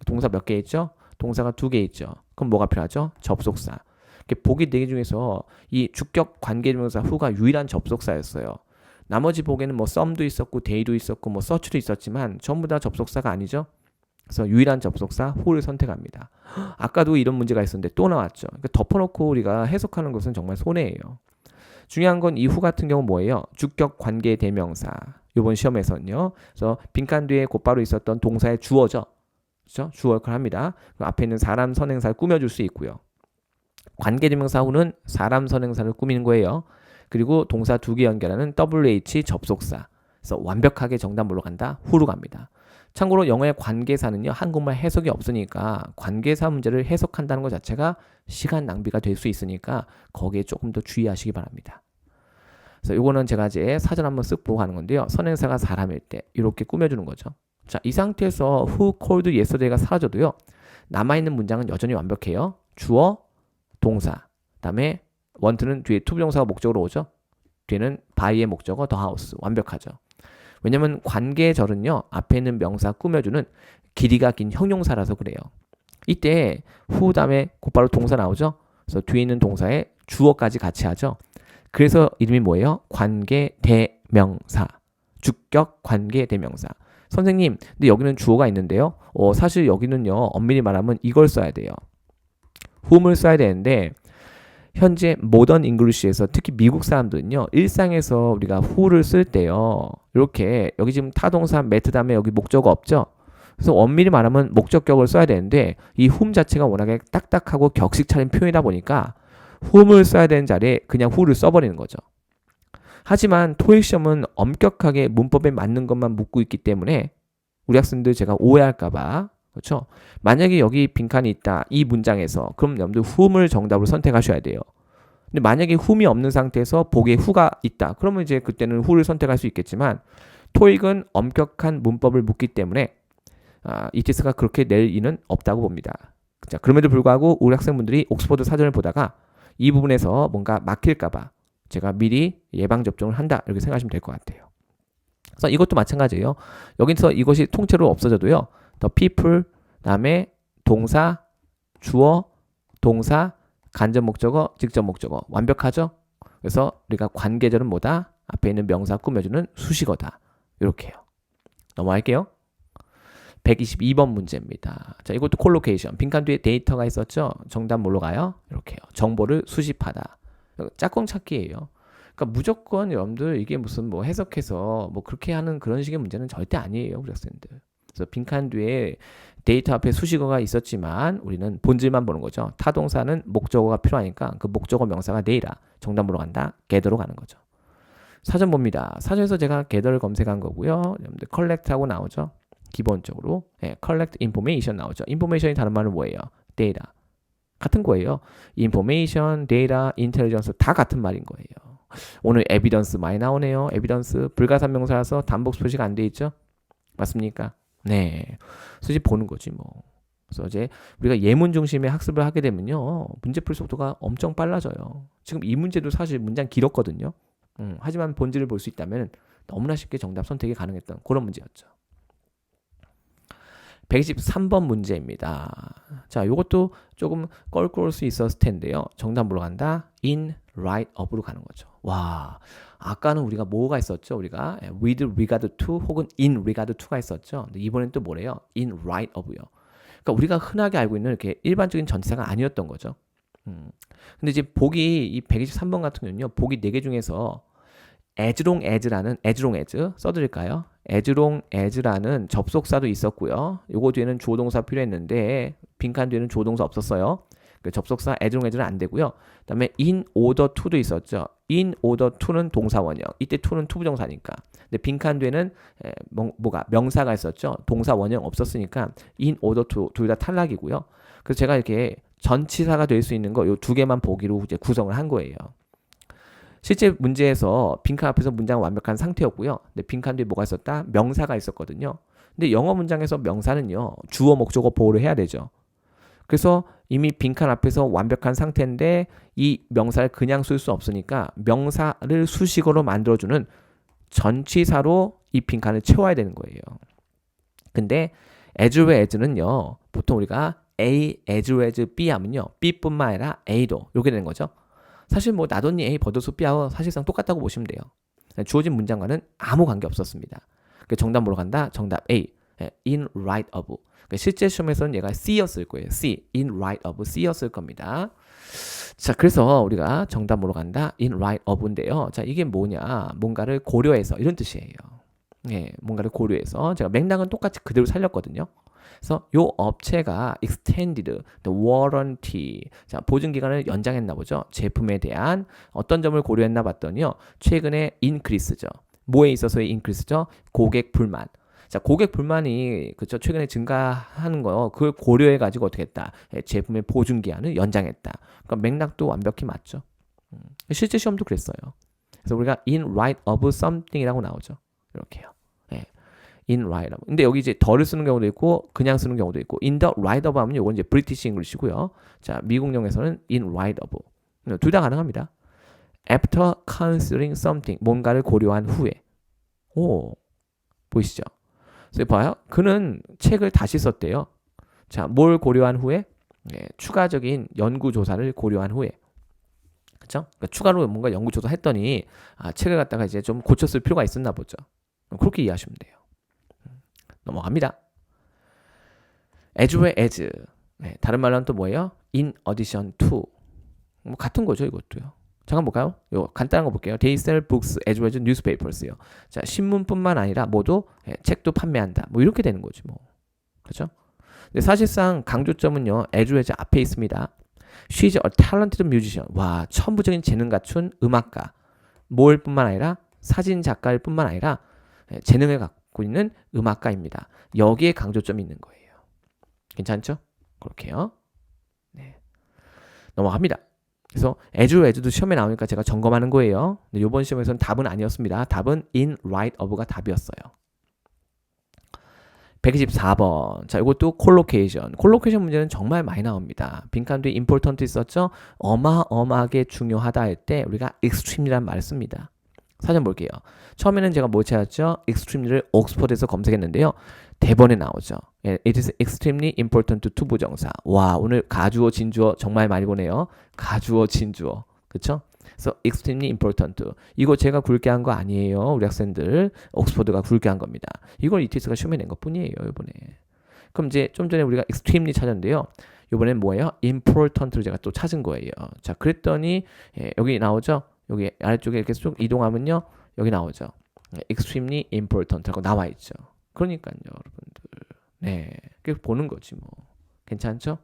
동사 몇 개 있죠? 동사가 2개 있죠. 그럼 뭐가 필요하죠? 접속사. 보기 4개 중에서 이 주격 관계대명사 who가 유일한 접속사였어요. 나머지 보기에는 뭐 some도 있었고 day도 있었고 뭐 such도 있었지만 전부 다 접속사가 아니죠. 그래서 유일한 접속사 who를 선택합니다. 아까도 이런 문제가 있었는데 또 나왔죠. 그러니까 덮어놓고 우리가 해석하는 것은 정말 손해예요. 중요한 건 이 who 같은 경우 뭐예요? 주격 관계 대명사. 이번 시험에서는요. 그래서 빈칸 뒤에 곧바로 있었던 동사의 주어죠. 그렇죠? 주어 역할을 합니다. 앞에 있는 사람 선행사를 꾸며줄 수 있고요. 관계 대명사 who는 사람 선행사를 꾸미는 거예요. 그리고 동사 2개 연결하는 WH 접속사. 그래서 완벽하게 정답 뭘로 간다? who로 갑니다. 참고로 영어의 관계사는요. 한국말 해석이 없으니까 관계사 문제를 해석한다는 것 자체가 시간 낭비가 될 수 있으니까 거기에 조금 더 주의하시기 바랍니다. 그래서 이거는 제가 이제 사전 한번 쓱 보고 가는 건데요. 선행사가 사람일 때 이렇게 꾸며주는 거죠. 자, 이 상태에서 who called yesterday가 사라져도요. 남아있는 문장은 여전히 완벽해요. 주어, 동사, 그다음에 want는 뒤에 to 부정사가 목적으로 오죠. 뒤에는 by의 목적어 the house 완벽하죠. 왜냐면 관계절은요. 앞에 있는 명사 꾸며주는 길이가 긴 형용사라서 그래요. 이때 who 다음에 곧바로 동사 나오죠. 그래서 뒤에 있는 동사에 주어까지 같이 하죠. 그래서 이름이 뭐예요? 관계대명사. 주격 관계대명사. 선생님, 근데 여기는 주어가 있는데요. 사실 여기는요. 엄밀히 말하면 이걸 써야 돼요. whom을 써야 되는데 현재 모던 잉글리시에서 특히 미국 사람들은요. 일상에서 우리가 who를 쓸 때요. 이렇게 여기 지금 타동사 met 다음에 여기 목적어 없죠. 그래서 엄밀히 말하면 목적격을 써야 되는데 이 whom 자체가 워낙에 딱딱하고 격식 차린 표현이다 보니까 whom을 써야 되는 자리에 그냥 who를 써버리는 거죠. 하지만 토익 시험은 엄격하게 문법에 맞는 것만 묻고 있기 때문에 우리 학생들 제가 오해할까봐 그렇죠? 만약에 여기 빈칸이 있다. 이 문장에서 그럼 여러분들 whom을 정답으로 선택하셔야 돼요. 근데 만약에 whom이 없는 상태에서 보기에 who가 있다. 그러면 이제 그때는 who를 선택할 수 있겠지만 토익은 엄격한 문법을 묻기 때문에 ETS가 그렇게 낼 이는 없다고 봅니다. 자, 그럼에도 불구하고 우리 학생분들이 옥스퍼드 사전을 보다가 이 부분에서 뭔가 막힐까봐 제가 미리 예방접종을 한다. 이렇게 생각하시면 될 것 같아요. 그래서 이것도 마찬가지예요. 여기서 이것이 통째로 없어져도요. the people, 다음에 동사, 주어, 동사, 간접 목적어, 직접 목적어 완벽하죠? 그래서 우리가 관계절은 뭐다? 앞에 있는 명사 꾸며주는 수식어다. 이렇게요. 넘어갈게요. 122번 문제입니다. 자, 이것도 콜로케이션. 빈칸 뒤에 데이터가 있었죠? 정답 뭘로 가요? 이렇게요. 정보를 수집하다. 짝꿍 찾기예요. 그러니까 무조건 여러분들 이게 무슨 뭐 해석해서 뭐 그렇게 하는 그런 식의 문제는 절대 아니에요, 우리 학생들. 그래서 빈칸 뒤에 데이터 앞에 수식어가 있었지만 우리는 본질만 보는 거죠. 타동사는 목적어가 필요하니까 그 목적어 명사가 내이라. 정답 뭐로 간다? gather로 가는 거죠. 사전 봅니다. 사전에서 제가 gather를 검색한 거고요. 여러분들 collect하고 나오죠. 기본적으로 collect information 나오죠. information이 다른 말은 뭐예요? data. 같은 거예요. information, data, intelligence 다 같은 말인 거예요. 오늘 evidence 많이 나오네요. evidence 불가산명사라서 단복 표시가 안 돼 있죠? 맞습니까? 네. 수집 보는 거지 뭐. 그래서 이제 우리가 예문 중심의 학습을 하게 되면요. 문제 풀 속도가 엄청 빨라져요. 지금 이 문제도 사실 문장 길었거든요. 하지만 본질을 볼 수 있다면 너무나 쉽게 정답 선택이 가능했던 그런 문제였죠. 123번 문제입니다. 자, 이것도 조금 껄끄러울 수 있었을 텐데요. 정답 뭐로 간다? in light of로 가는 거죠. 와, 아까는 우리가 뭐가 있었죠? 우리가 with regard to 혹은 in regard to가 있었죠. 근데 이번엔 또 뭐래요? in light of요. 그러니까 우리가 흔하게 알고 있는 이렇게 일반적인 전치사가 아니었던 거죠. 근데 이제 보기 이 123번 같은 경우는요. 보기 4개 중에서 as long as 써드릴까요? as long as라는 접속사도 있었고요. 요거 뒤에는 주어동사 필요했는데 빈칸 뒤에는 주어동사 없었어요. 그 접속사 as long as는 안 되고요. 그다음에 in order to도 있었죠. in order to는 동사 원형. 이때 to는 투부정사니까. 근데 빈칸 뒤에는 뭐가 명사가 있었죠. 동사 원형 없었으니까 in order to 둘 다 탈락이고요. 그래서 제가 이렇게 전치사가 될 수 있는 거 요 2개만 보기로 이제 구성을 한 거예요. 실제 문제에서 빈칸 앞에서 문장은 완벽한 상태였고요. 근데 빈칸 뒤에 뭐가 있었다? 명사가 있었거든요. 근데 영어 문장에서 명사는요. 주어, 목적어 보호를 해야 되죠. 그래서 이미 빈칸 앞에서 완벽한 상태인데 이 명사를 그냥 쓸 수 없으니까 명사를 수식어로 만들어주는 전치사로 이 빈칸을 채워야 되는 거예요. 근데 as well as는요. 보통 우리가 A as well as B 하면요. B뿐만 아니라 A도 이렇게 되는 거죠. 사실 뭐 나돈니 A 버더수 B하고 사실상 똑같다고 보시면 돼요. 주어진 문장과는 아무 관계 없었습니다. 정답 뭐로 간다? 정답 A. in light of. 실제 시험에서는 얘가 C였을 거예요. C. in light of C였을 겁니다. 자, 그래서 우리가 정답 뭐로 간다? in light of인데요. 자, 이게 뭐냐? 뭔가를 고려해서 이런 뜻이에요. 예, 뭔가를 고려해서 제가 맥락은 똑같이 그대로 살렸거든요. 그래서 요 업체가 extended the warranty, 자, 보증 기간을 연장했나 보죠. 제품에 대한 어떤 점을 고려했나 봤더니요. 최근에 increase죠. 뭐에 있어서의 increase죠? 고객 불만. 자, 고객 불만이 그쵸 최근에 증가하는 거 그걸 고려해 가지고 어떻게 했다? 제품의 보증 기한을 연장했다. 그러니까 맥락도 완벽히 맞죠. 실제 시험도 그랬어요. 그래서 우리가 in light of something이라고 나오죠. 이렇게요. in light of. 근데 여기 이제 더를 쓰는 경우도 있고 그냥 쓰는 경우도 있고 in the light of 하면 이건 이제 British English고요. 자, 미국용에서는 in light of. 둘 다 가능합니다. after considering something, 뭔가를 고려한 후에. 오, 보이시죠? 그래서 봐요. 그는 책을 다시 썼대요. 자, 뭘 고려한 후에? 추가적인 연구 조사를 고려한 후에. 그렇죠? 그러니까 추가로 뭔가 연구 조사했더니 책을 갖다가 이제 좀 고쳤을 필요가 있었나 보죠. 그렇게 이해하시면 돼요. 넘어갑니다. as well as. 다른 말로는 또 뭐예요? in addition to. 뭐 같은 거죠, 이것도요. 잠깐 볼까요? 요 간단한 거 볼게요. They sell books as well as newspapers요. 자, 신문뿐만 아니라 모두 책도 판매한다. 뭐 이렇게 되는 거지 뭐. 그렇죠? 근데 사실상 강조점은요. as well as 앞에 있습니다. She's a talented musician. 와, 천부적인 재능 갖춘 음악가. 뭘 뿐만 아니라 사진 작가일 뿐만 아니라 재능을 갖고 있는 음악가입니다. 여기에 강조점이 있는 거예요. 괜찮죠? 그렇게요. 네. 넘어갑니다. 그래서 as well as도 시험에 나오니까 제가 점검하는 거예요. 근데 이번 시험에서는 답은 아니었습니다. 답은 in light of가 답이었어요. 124번. 자, 이것도 콜로케이션. 콜로케이션 문제는 정말 많이 나옵니다. 빈칸 뒤에 important 있었죠? 어마어마하게 중요하다 할 때 우리가 extreme이라는 말을 씁니다. 사전 볼게요. 처음에는 제가 뭘 찾았죠? extreme를 옥스퍼드에서 검색했는데요. 대번에 나오죠. It is extremely important to 부정사. 와, 오늘 가주어, 진주어 정말 많이 보네요. 가주어, 진주어. 그쵸? So extremely important. 이거 제가 굵게 한 거 아니에요. 우리 학생들. 옥스퍼드가 굵게 한 겁니다. 이걸 ETS가 시험에 낸 것 뿐이에요. 이번에. 그럼 이제 좀 전에 우리가 extremely 찾았는데요. 이번엔 뭐예요? important를 제가 또 찾은 거예요. 자, 그랬더니 여기 나오죠? 여기 아래쪽에 이렇게 쭉 이동하면요. 여기 나오죠. extremely important라고 나와 있죠. 그러니까요, 여러분들. 네, 그렇게 보는 거지 뭐. 괜찮죠?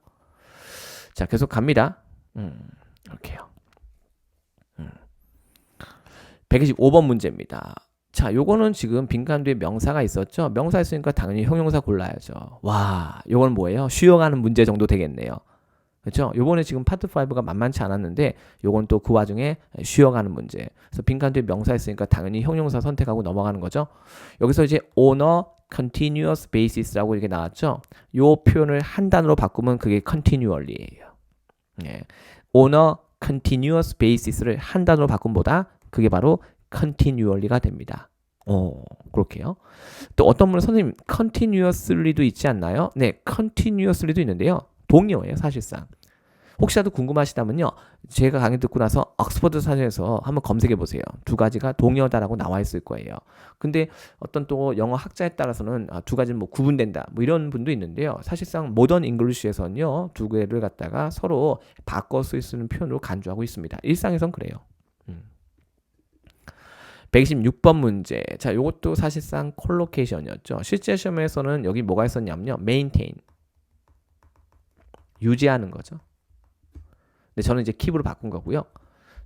자, 계속 갑니다. 이렇게요. 125번 문제입니다. 자, 요거는 지금 빈칸 뒤에 명사가 있었죠? 명사 있으니까 당연히 형용사 골라야죠. 와, 요건 뭐예요? 쉬어가는 문제 정도 되겠네요. 그렇죠? 요번에 지금 파트 5가 만만치 않았는데 요건 또 그 와중에 쉬어가는 문제. 그래서 빈칸 뒤에 명사 있으니까 당연히 형용사 선택하고 넘어가는 거죠. 여기서 이제 on a continuous basis라고 이렇게 나왔죠? 요 표현을 한 단어로 바꾸면 그게 continually예요. 예. on a continuous basis를 한 단어로 바꿈보다 그게 바로 continually가 됩니다. 그렇게요. 또 어떤 분은 선생님 continuously도 있지 않나요? 네, continuously도 있는데요. 동의어예요, 사실상. 혹시라도 궁금하시다면요. 제가 강의 듣고 나서 옥스퍼드 사전에서 한번 검색해 보세요. 두 가지가 동의어다라고 나와 있을 거예요. 근데 어떤 또 영어 학자에 따라서는 두 가지는 뭐 구분된다. 뭐 이런 분도 있는데요. 사실상 모던 잉글리시에서는요. 두 개를 갖다가 서로 바꿔 쓸 수 있는 표현으로 간주하고 있습니다. 일상에선 그래요. 126번 문제. 자, 요것도 사실상 콜로케이션이었죠. 실제 시험에서는 여기 뭐가 있었냐면요. maintain. 유지하는 거죠. 근데 저는 이제 킵으로 바꾼 거고요.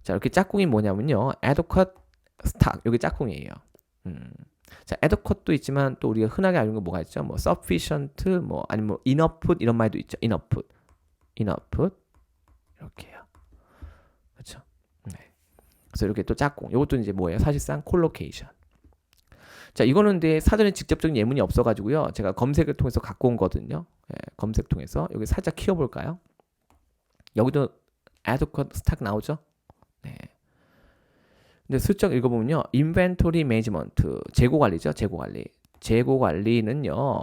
자, 이렇게 짝꿍이 뭐냐면요. adequate stock. 여기 짝꿍이에요. 자, adequate도 있지만 또 우리가 흔하게 알고 있는 거 뭐가 있죠? 뭐 sufficient, 뭐 아니면 뭐 enough 이런 말도 있죠. enough. 이렇게요. 그렇죠? 네. 그래서 이렇게 또 짝꿍. 이것도 이제 뭐예요? 사실상 콜로케이션. 자, 이거는 근데 사전에 직접적인 예문이 없어가지고요. 제가 검색을 통해서 갖고 온 거거든요. 예, 검색 통해서 여기 살짝 키워볼까요? 여기도 adequate stock 나오죠? 네. 근데 슬쩍 읽어보면요. inventory management, 재고 관리죠. 재고 관리. 재고 관리는요.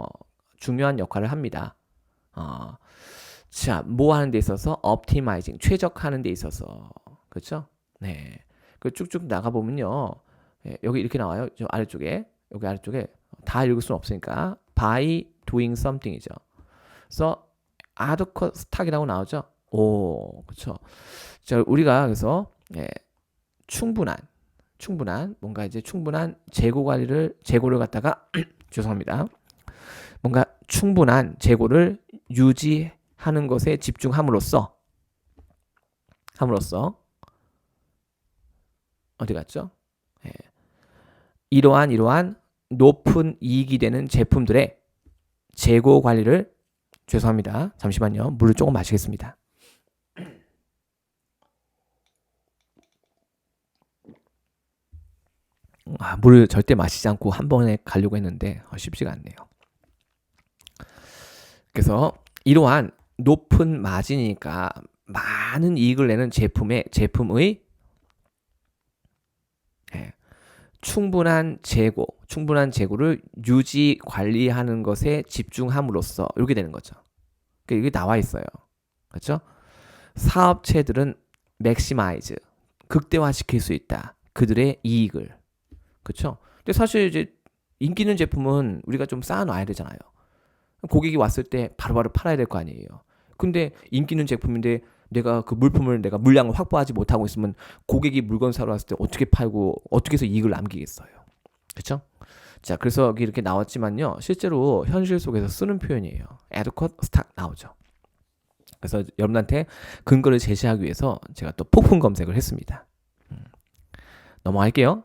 중요한 역할을 합니다. 자, 뭐 하는 데 있어서 optimizing, 최적화하는 데 있어서. 그렇죠? 네. 그 쭉쭉 나가보면요. 예, 여기 이렇게 나와요. 저 아래쪽에. 여기 아래쪽에 다 읽을 수는 없으니까 by doing something이죠. 그래서 adequate stock이라고 나오죠. 오, 그렇죠. 자, 우리가 그래서 충분한 뭔가 이제 충분한 재고를 갖다가 죄송합니다. 뭔가 충분한 재고를 유지하는 것에 집중함으로써 어디 갔죠? 이러한 높은 이익이 되는 제품들의 재고 관리를 죄송합니다. 잠시만요. 물을 조금 마시겠습니다. 물을 절대 마시지 않고 한 번에 가려고 했는데 쉽지가 않네요. 그래서 이러한 높은 마진이니까 많은 이익을 내는 제품의 충분한 재고를 유지 관리하는 것에 집중함으로써 이렇게 되는 거죠. 그러니까 이게 나와 있어요. 그렇죠? 사업체들은 maximize, 극대화시킬 수 있다. 그들의 이익을. 그렇죠? 근데 사실 이제 인기 있는 제품은 우리가 좀 쌓아놔야 되잖아요. 고객이 왔을 때 바로바로 팔아야 될 거 아니에요. 근데 인기 있는 제품인데 내가 그 물량을 확보하지 못하고 있으면 고객이 물건 사러 왔을 때 어떻게 팔고 어떻게 해서 이익을 남기겠어요. 그렇죠? 자, 그래서 여기 이렇게 나왔지만요. 실제로 현실 속에서 쓰는 표현이에요. adequate stock 나오죠. 그래서 여러분한테 근거를 제시하기 위해서 제가 또 폭풍 검색을 했습니다. 넘어갈게요.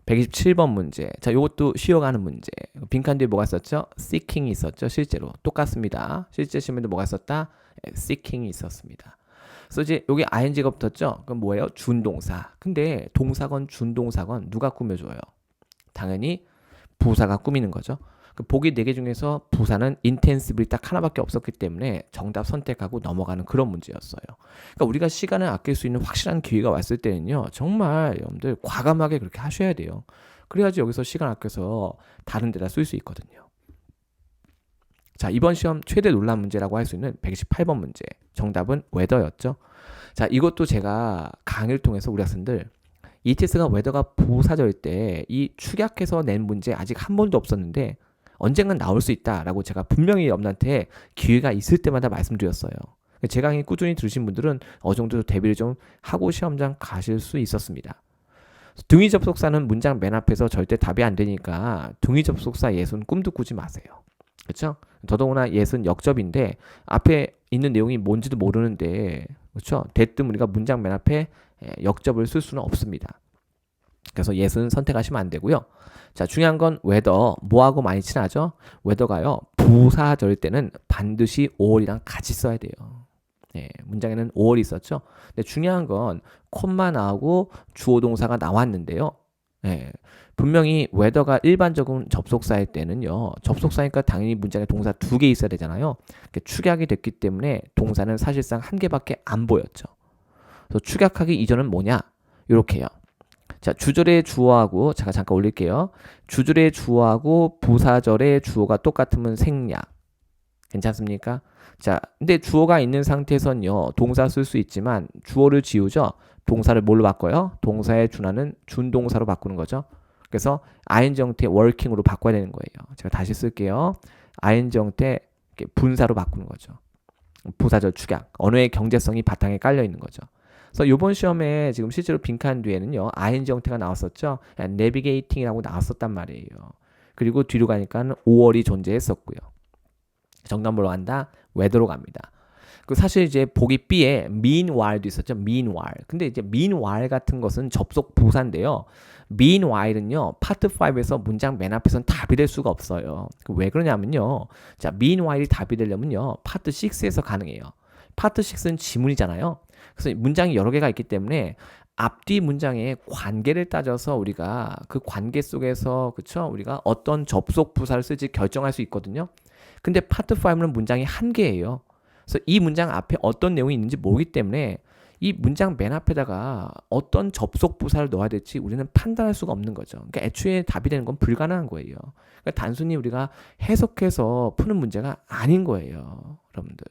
127번 문제. 자, 요것도 쉬어가는 문제. 빈칸 뒤에 뭐가 있었죠? seeking이 있었죠. 실제로 똑같습니다. 실제 시험에도 뭐가 있었다? seeking이 있었습니다. 그래서 이제 여기 ing가 붙었죠. 그럼 뭐예요? 준동사. 근데 동사건 준동사건 누가 꾸며줘요? 당연히 부사가 꾸미는 거죠. 그 보기 4개 중에서 부사는 intensively 딱 하나밖에 없었기 때문에 정답 선택하고 넘어가는 그런 문제였어요. 그러니까 우리가 시간을 아낄 수 있는 확실한 기회가 왔을 때는요. 정말 여러분들 과감하게 그렇게 하셔야 돼요. 그래야지 여기서 시간 아껴서 다른 데다 쓸 수 있거든요. 자, 이번 시험 최대 논란 문제라고 할 수 있는 128번 문제. 정답은 whether였죠. 자, 이것도 제가 강의를 통해서 우리 학생들 ETS가 웨더가 부사절일 때 이 축약해서 낸 문제 아직 한 번도 없었는데 언젠간 나올 수 있다라고 제가 분명히 여러분한테 기회가 있을 때마다 말씀드렸어요. 제 강의 꾸준히 들으신 분들은 어느 정도 대비를 좀 하고 시험장 가실 수 있었습니다. 등위 접속사는 문장 맨 앞에서 절대 답이 안 되니까 등위 접속사 예순 꿈도 꾸지 마세요. 그렇죠? 더더구나 예순 역접인데 앞에 있는 내용이 뭔지도 모르는데 그렇죠? 대뜸 우리가 문장 맨 앞에 역접을 쓸 수는 없습니다. 그래서 예순 선택하시면 안 되고요. 자, 중요한 건 whether 뭐하고 많이 친하죠? whether가요 부사절일 때는 반드시 or이랑 같이 써야 돼요. 문장에는 or이 있었죠. 근데 중요한 건 콤마 나오고 주어 동사가 나왔는데요. 분명히 whether가 일반적인 접속사일 때는요. 접속사니까 당연히 문장에 동사 2개 있어야 되잖아요. 축약이 됐기 때문에 동사는 사실상 한 개밖에 안 보였죠. 그래서 축약하기 이전은 뭐냐? 이렇게요. 자, 주절의 주어하고 제가 잠깐 올릴게요. 주절의 주어하고 부사절의 주어가 똑같으면 생략. 괜찮습니까? 자, 근데 주어가 있는 상태에서는요. 동사 쓸 수 있지만 주어를 지우죠. 동사를 뭘로 바꿔요? 동사의 준하는 준동사로 바꾸는 거죠. 그래서 ing 형태 working으로 바꿔야 되는 거예요. 제가 다시 쓸게요. ing 형태 분사로 바꾸는 거죠. 부사절 축약. 언어의 경제성이 바탕에 깔려 있는 거죠. 그래서 이번 시험에 지금 실제로 빈칸 뒤에는요. ing 형태가 나왔었죠. navigating이라고 나왔었단 말이에요. 그리고 뒤로 가니까 5월이 존재했었고요. 정답 뭘로 간다? whether로 갑니다. 그 사실 이제 보기 B에 meanwhile도 있었죠. meanwhile. 근데 이제 meanwhile 같은 것은 접속 부사인데요. meanwhile은요. 파트 5에서 문장 맨 앞에서는 답이 될 수가 없어요. 왜 그러냐면요. 자, meanwhile이 답이 되려면요. 파트 6에서 가능해요. 파트 6는 지문이잖아요. 그래서 문장이 여러 개가 있기 때문에 앞뒤 문장의 관계를 따져서 우리가 그 관계 속에서 그쵸? 우리가 어떤 접속 부사를 쓸지 결정할 수 있거든요. 근데 파트 5는 문장이 한 개예요. 그래서 이 문장 앞에 어떤 내용이 있는지 모르기 때문에 이 문장 맨 앞에다가 어떤 접속 부사를 넣어야 될지 우리는 판단할 수가 없는 거죠. 그러니까 애초에 답이 되는 건 불가능한 거예요. 그러니까 단순히 우리가 해석해서 푸는 문제가 아닌 거예요, 여러분들.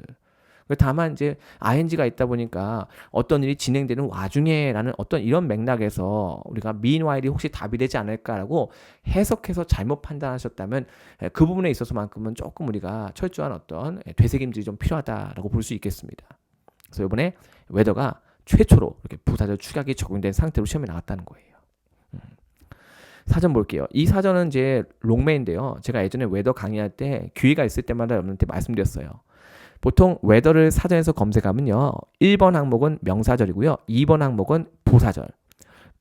다만 이제 ing가 있다 보니까 어떤 일이 진행되는 와중에라는 어떤 이런 맥락에서 우리가 meanwhile이 혹시 답이 되지 않을까라고 해석해서 잘못 판단하셨다면 그 부분에 있어서만큼은 조금 우리가 철저한 어떤 되새김질이 좀 필요하다라고 볼 수 있겠습니다. 그래서 이번에 whether가 최초로 이렇게 부사절 축약이 적용된 상태로 시험에 나왔다는 거예요. 사전 볼게요. 이 사전은 이제 롱메인데요. 제가 예전에 whether 강의할 때 기회가 있을 때마다 여러분한테 말씀드렸어요. 보통 whether를 사전에서 검색하면요. 1번 항목은 명사절이고요. 2번 항목은 부사절.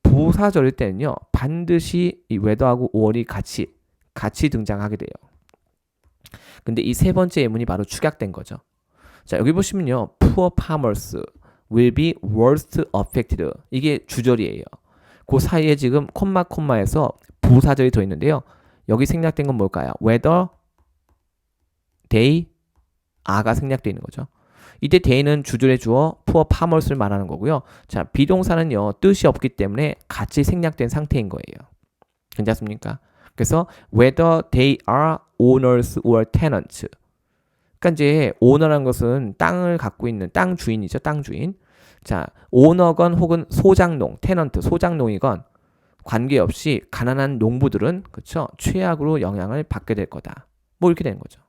부사절일 때는요. 반드시 이 whether하고 or이 같이 등장하게 돼요. 근데 이 세 번째 예문이 바로 축약된 거죠. 자, 여기 보시면요. Poor farmers will be worst affected. 이게 주절이에요. 그 사이에 지금 콤마에서 부사절이 들어있는데요. 여기 생략된 건 뭘까요? whether they are가 생략되어 있는 거죠. 이때 they는 주절의 주어 poor farmers를 말하는 거고요. 자, 비동사는요. 뜻이 없기 때문에 같이 생략된 상태인 거예요. 괜찮습니까? 그래서 whether they are owners or tenants. 그러니까 이제 owner라는 것은 땅을 갖고 있는 땅 주인이죠. 땅 주인. 자, 오너건 혹은 소장농, 테넌트, 소장농이건 관계없이 가난한 농부들은 그렇죠? 최악으로 영향을 받게 될 거다. 뭐 이렇게 되는 거죠.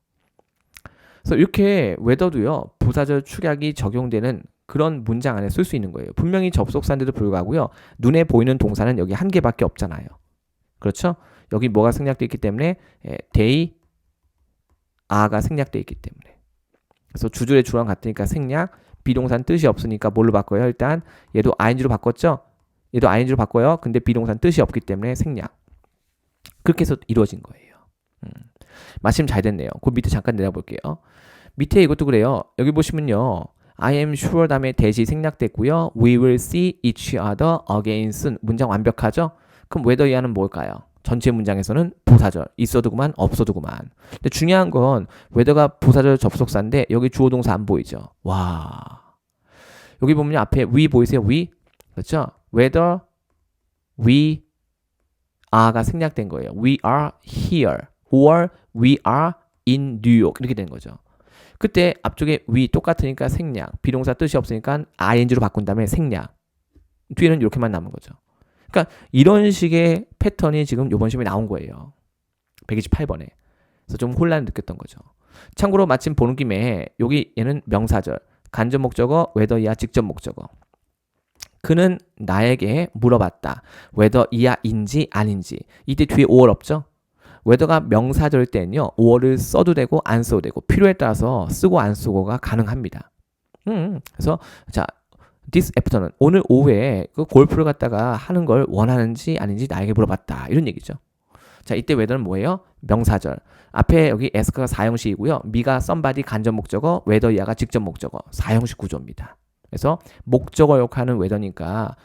그래서 이렇게 whether도요. 부사절 축약이 적용되는 그런 문장 안에 쓸 수 있는 거예요. 분명히 접속사인데도 불구하고요. 눈에 보이는 동사는 여기 한 개밖에 없잖아요. 그렇죠? 여기 뭐가 생략되어 있기 때문에 they are가 생략되어 있기 때문에. 그래서 주절의 주랑 같으니까 생략, 비동사는 뜻이 없으니까 뭘로 바꿔요? 일단 얘도 ing로 바꿨죠? 얘도 ing로 바꿔요. 근데 비동사는 뜻이 없기 때문에 생략. 그렇게 해서 이루어진 거예요. 마침 잘 됐네요. 그 밑에 잠깐 내려볼게요. 밑에 이것도 그래요. 여기 보시면요. I am sure 다음에 대시 생략됐고요. We will see each other again soon. 문장 완벽하죠? 그럼 whether 이하는 뭘까요? 전체 문장에서는 부사절. 있어도 그만 없어도 그만. 근데 중요한 건 whether가 부사절 접속사인데 여기 주어 동사 안 보이죠? 와. 여기 보면 앞에 we 보이세요? we. 그렇죠? whether we are가 생략된 거예요. We are here or we are in New York 이렇게 된 거죠. 그때 앞쪽에 위 똑같으니까 생략, 비동사 뜻이 없으니까 ing로 바꾼 다음에 생략, 뒤에는 이렇게만 남은 거죠. 그러니까 이런 식의 패턴이 지금 이번 시험에 나온 거예요. 128번에. 그래서 좀 혼란을 느꼈던 거죠. 참고로 마침 보는 김에 여기 얘는 명사절, 간접 목적어, whether이야 직접 목적어. 그는 나에게 물어봤다. whether이야인지 아닌지. 이때 뒤에 5월 없죠? whether가 명사절일 때는요, 5월을 써도 되고 안 써도 되고 필요에 따라서 쓰고 안 쓰고가 가능합니다. 그래서 자, this afternoon, 오늘 오후에 그 골프를 갖다가 하는 걸 원하는지 아닌지 나에게 물어봤다. 이런 얘기죠. 자, 이때 whether는 뭐예요? 명사절. 앞에 여기 ask가 사형식이고요. me가 somebody 간접 목적어, whether이야가 직접 목적어. 사형식 구조입니다. 그래서 목적어 역할은 whether니까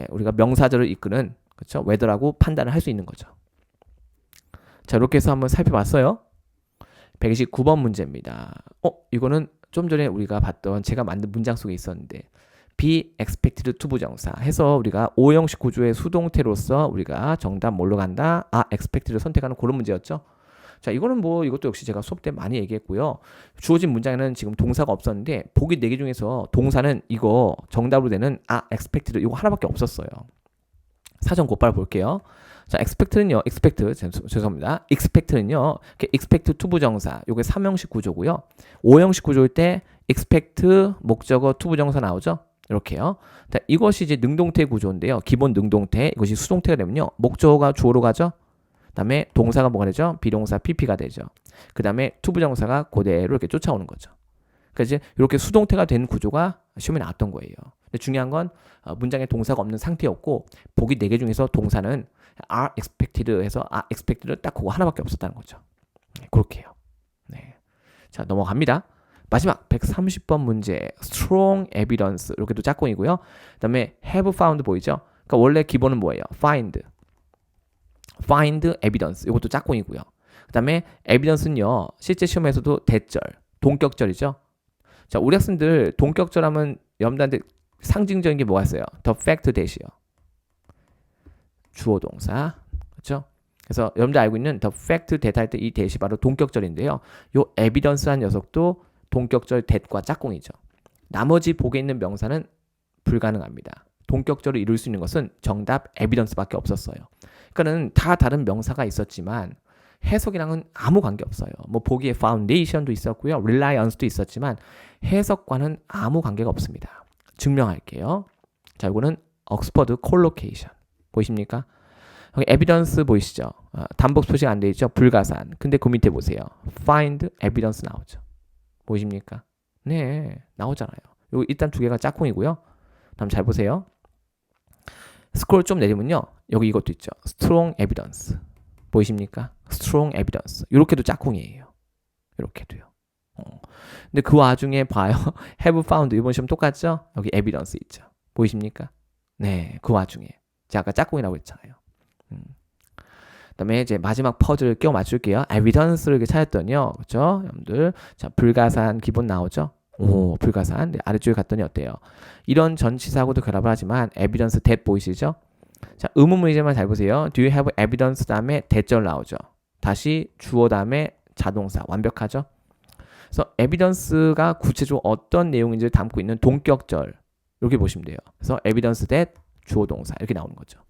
우리가 명사절을 이끄는 그렇죠? whether라고 판단을 할 수 있는 거죠. 자, 이렇게 해서 한번 살펴봤어요. 129번 문제입니다. 이거는 좀 전에 우리가 봤던 제가 만든 문장 속에 있었는데 be expected to 부정사 해서 우리가 오형식 구조의 수동태로서 우리가 정답 뭘로 간다? expected를 선택하는 그런 문제였죠. 자, 이거는 뭐 이것도 역시 제가 수업 때 많이 얘기했고요. 주어진 문장에는 지금 동사가 없었는데 보기 4개 중에서 동사는 이거 정답으로 되는 expected 이거 하나밖에 없었어요. 사전 곧바로 볼게요. 자, expect는요. 죄송합니다. expect는요. expect to 부정사. 요게 3형식 구조고요. 5형식 구조일 때 expect 목적어 to 부정사 나오죠. 이렇게요. 자, 이것이 이제 능동태 구조인데요. 기본 능동태. 이것이 수동태가 되면요. 목적어가 주어로 가죠. 그다음에 동사가 뭐가 되죠? 비동사 pp가 되죠. 그다음에 to 부정사가 그대로 이렇게 쫓아오는 거죠. 그래서 이제 이렇게 수동태가 된 구조가 시험에 나왔던 거예요. 근데 중요한 건 문장에 동사가 없는 상태였고 보기 4개 중에서 동사는 are expected 해서 expected 딱 그거 하나밖에 없었다는 거죠. 네, 그렇게 해요. 네. 자, 넘어갑니다. 마지막 130번 문제 strong evidence 이렇게도 짝꿍이고요. 그다음에 have found 보이죠? 그러니까 원래 기본은 뭐예요? find evidence 이것도 짝꿍이고요. 그다음에 evidence는요. 실제 시험에서도 대절, 동격절이죠. 자, 우리 학생들 동격절하면 여러분들한테 상징적인 게 뭐가 있어요? the fact that이요. 주어 동사. 그렇죠? 그래서 여러분들 알고 있는 the fact that 할 때 이 that이 바로 동격절인데요. 요 evidence한 녀석도 동격절 that과 짝꿍이죠. 나머지 복에 있는 명사는 불가능합니다. 동격절을 이룰 수 있는 것은 정답 evidence밖에 없었어요. 그러니까는 다 다른 명사가 있었지만 해석이랑은 아무 관계 없어요. 뭐 보기에 foundation도 있었고요. reliance도 있었지만 해석과는 아무 관계가 없습니다. 증명할게요. 자, 이거는 옥스퍼드 콜로케이션. 보이십니까? 여기 evidence 보이시죠? 단복 표시가 안 돼 있죠? 불가산. 근데 그 밑에 보세요. find evidence 나오죠. 보이십니까? 네, 나오잖아요. 요 일단 두 개가 짝꿍이고요. 다음 잘 보세요. 스크롤 좀 내리면요. 여기 이것도 있죠. strong evidence. 보이십니까? strong evidence. 이렇게도 짝꿍이에요. 이렇게도요. 근데 그 와중에 봐요. have found 이번 시험 똑같죠? 여기 evidence 있죠. 보이십니까? 네, 그 와중에. 제가 아까 짝꿍이라고 했잖아요. 그다음에 이제 마지막 퍼즐 끼워 맞출게요. evidence를 이렇게 찾았더니요. 그렇죠? 여러분들. 자, 불가산 기본 나오죠? 오, 불가산. 네, 아래쪽에 갔더니 어때요? 이런 전치사하고도 결합을 하지만 evidence that 보이시죠? 자, 의문문이지만 잘 보세요. Do you have evidence 다음에 대절 나오죠. 다시 주어 다음에 자동사. 완벽하죠? 그래서 evidence가 구체적으로 어떤 내용인지를 담고 있는 동격절. 이렇게 보시면 돼요. 그래서 evidence that 주어 동사 이렇게 나오는 거죠.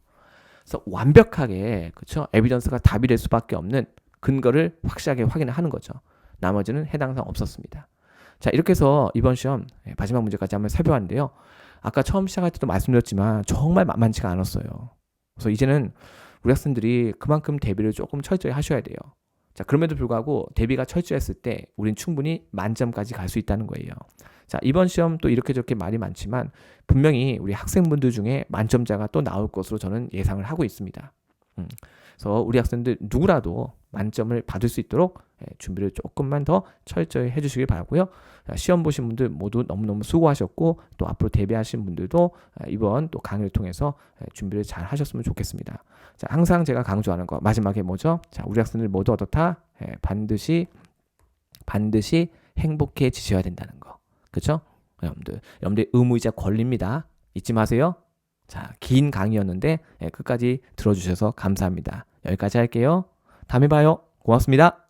그래서 완벽하게 그렇죠? evidence가 답이 될 수밖에 없는 근거를 확실하게 확인을 하는 거죠. 나머지는 해당 사항 없었습니다. 자, 이렇게 해서 이번 시험 마지막 문제까지 한번 살펴봤는데요. 아까 처음 시작할 때도 말씀드렸지만 정말 만만치가 않았어요. 그래서 이제는 우리 학생들이 그만큼 대비를 조금 철저히 하셔야 돼요. 자, 그럼에도 불구하고 대비가 철저했을 때 우린 충분히 만점까지 갈 수 있다는 거예요. 자, 이번 시험 또 이렇게 저렇게 말이 많지만 분명히 우리 학생분들 중에 만점자가 또 나올 것으로 저는 예상을 하고 있습니다. 그래서 우리 학생들 누구라도 만점을 받을 수 있도록 준비를 조금만 더 철저히 해주시길 바라고요. 시험 보신 분들 모두 너무너무 수고하셨고 또 앞으로 대비하신 분들도 이번 또 강의를 통해서 준비를 잘 하셨으면 좋겠습니다. 자, 항상 제가 강조하는 거 마지막에 뭐죠? 자, 우리 학생들 모두 어떻다? 반드시 행복해지셔야 된다는 거. 그렇죠? 여러분들 의무이자 권리입니다. 잊지 마세요. 자, 긴 강의였는데 끝까지 들어주셔서 감사합니다. 여기까지 할게요. 다음에 봐요. 고맙습니다.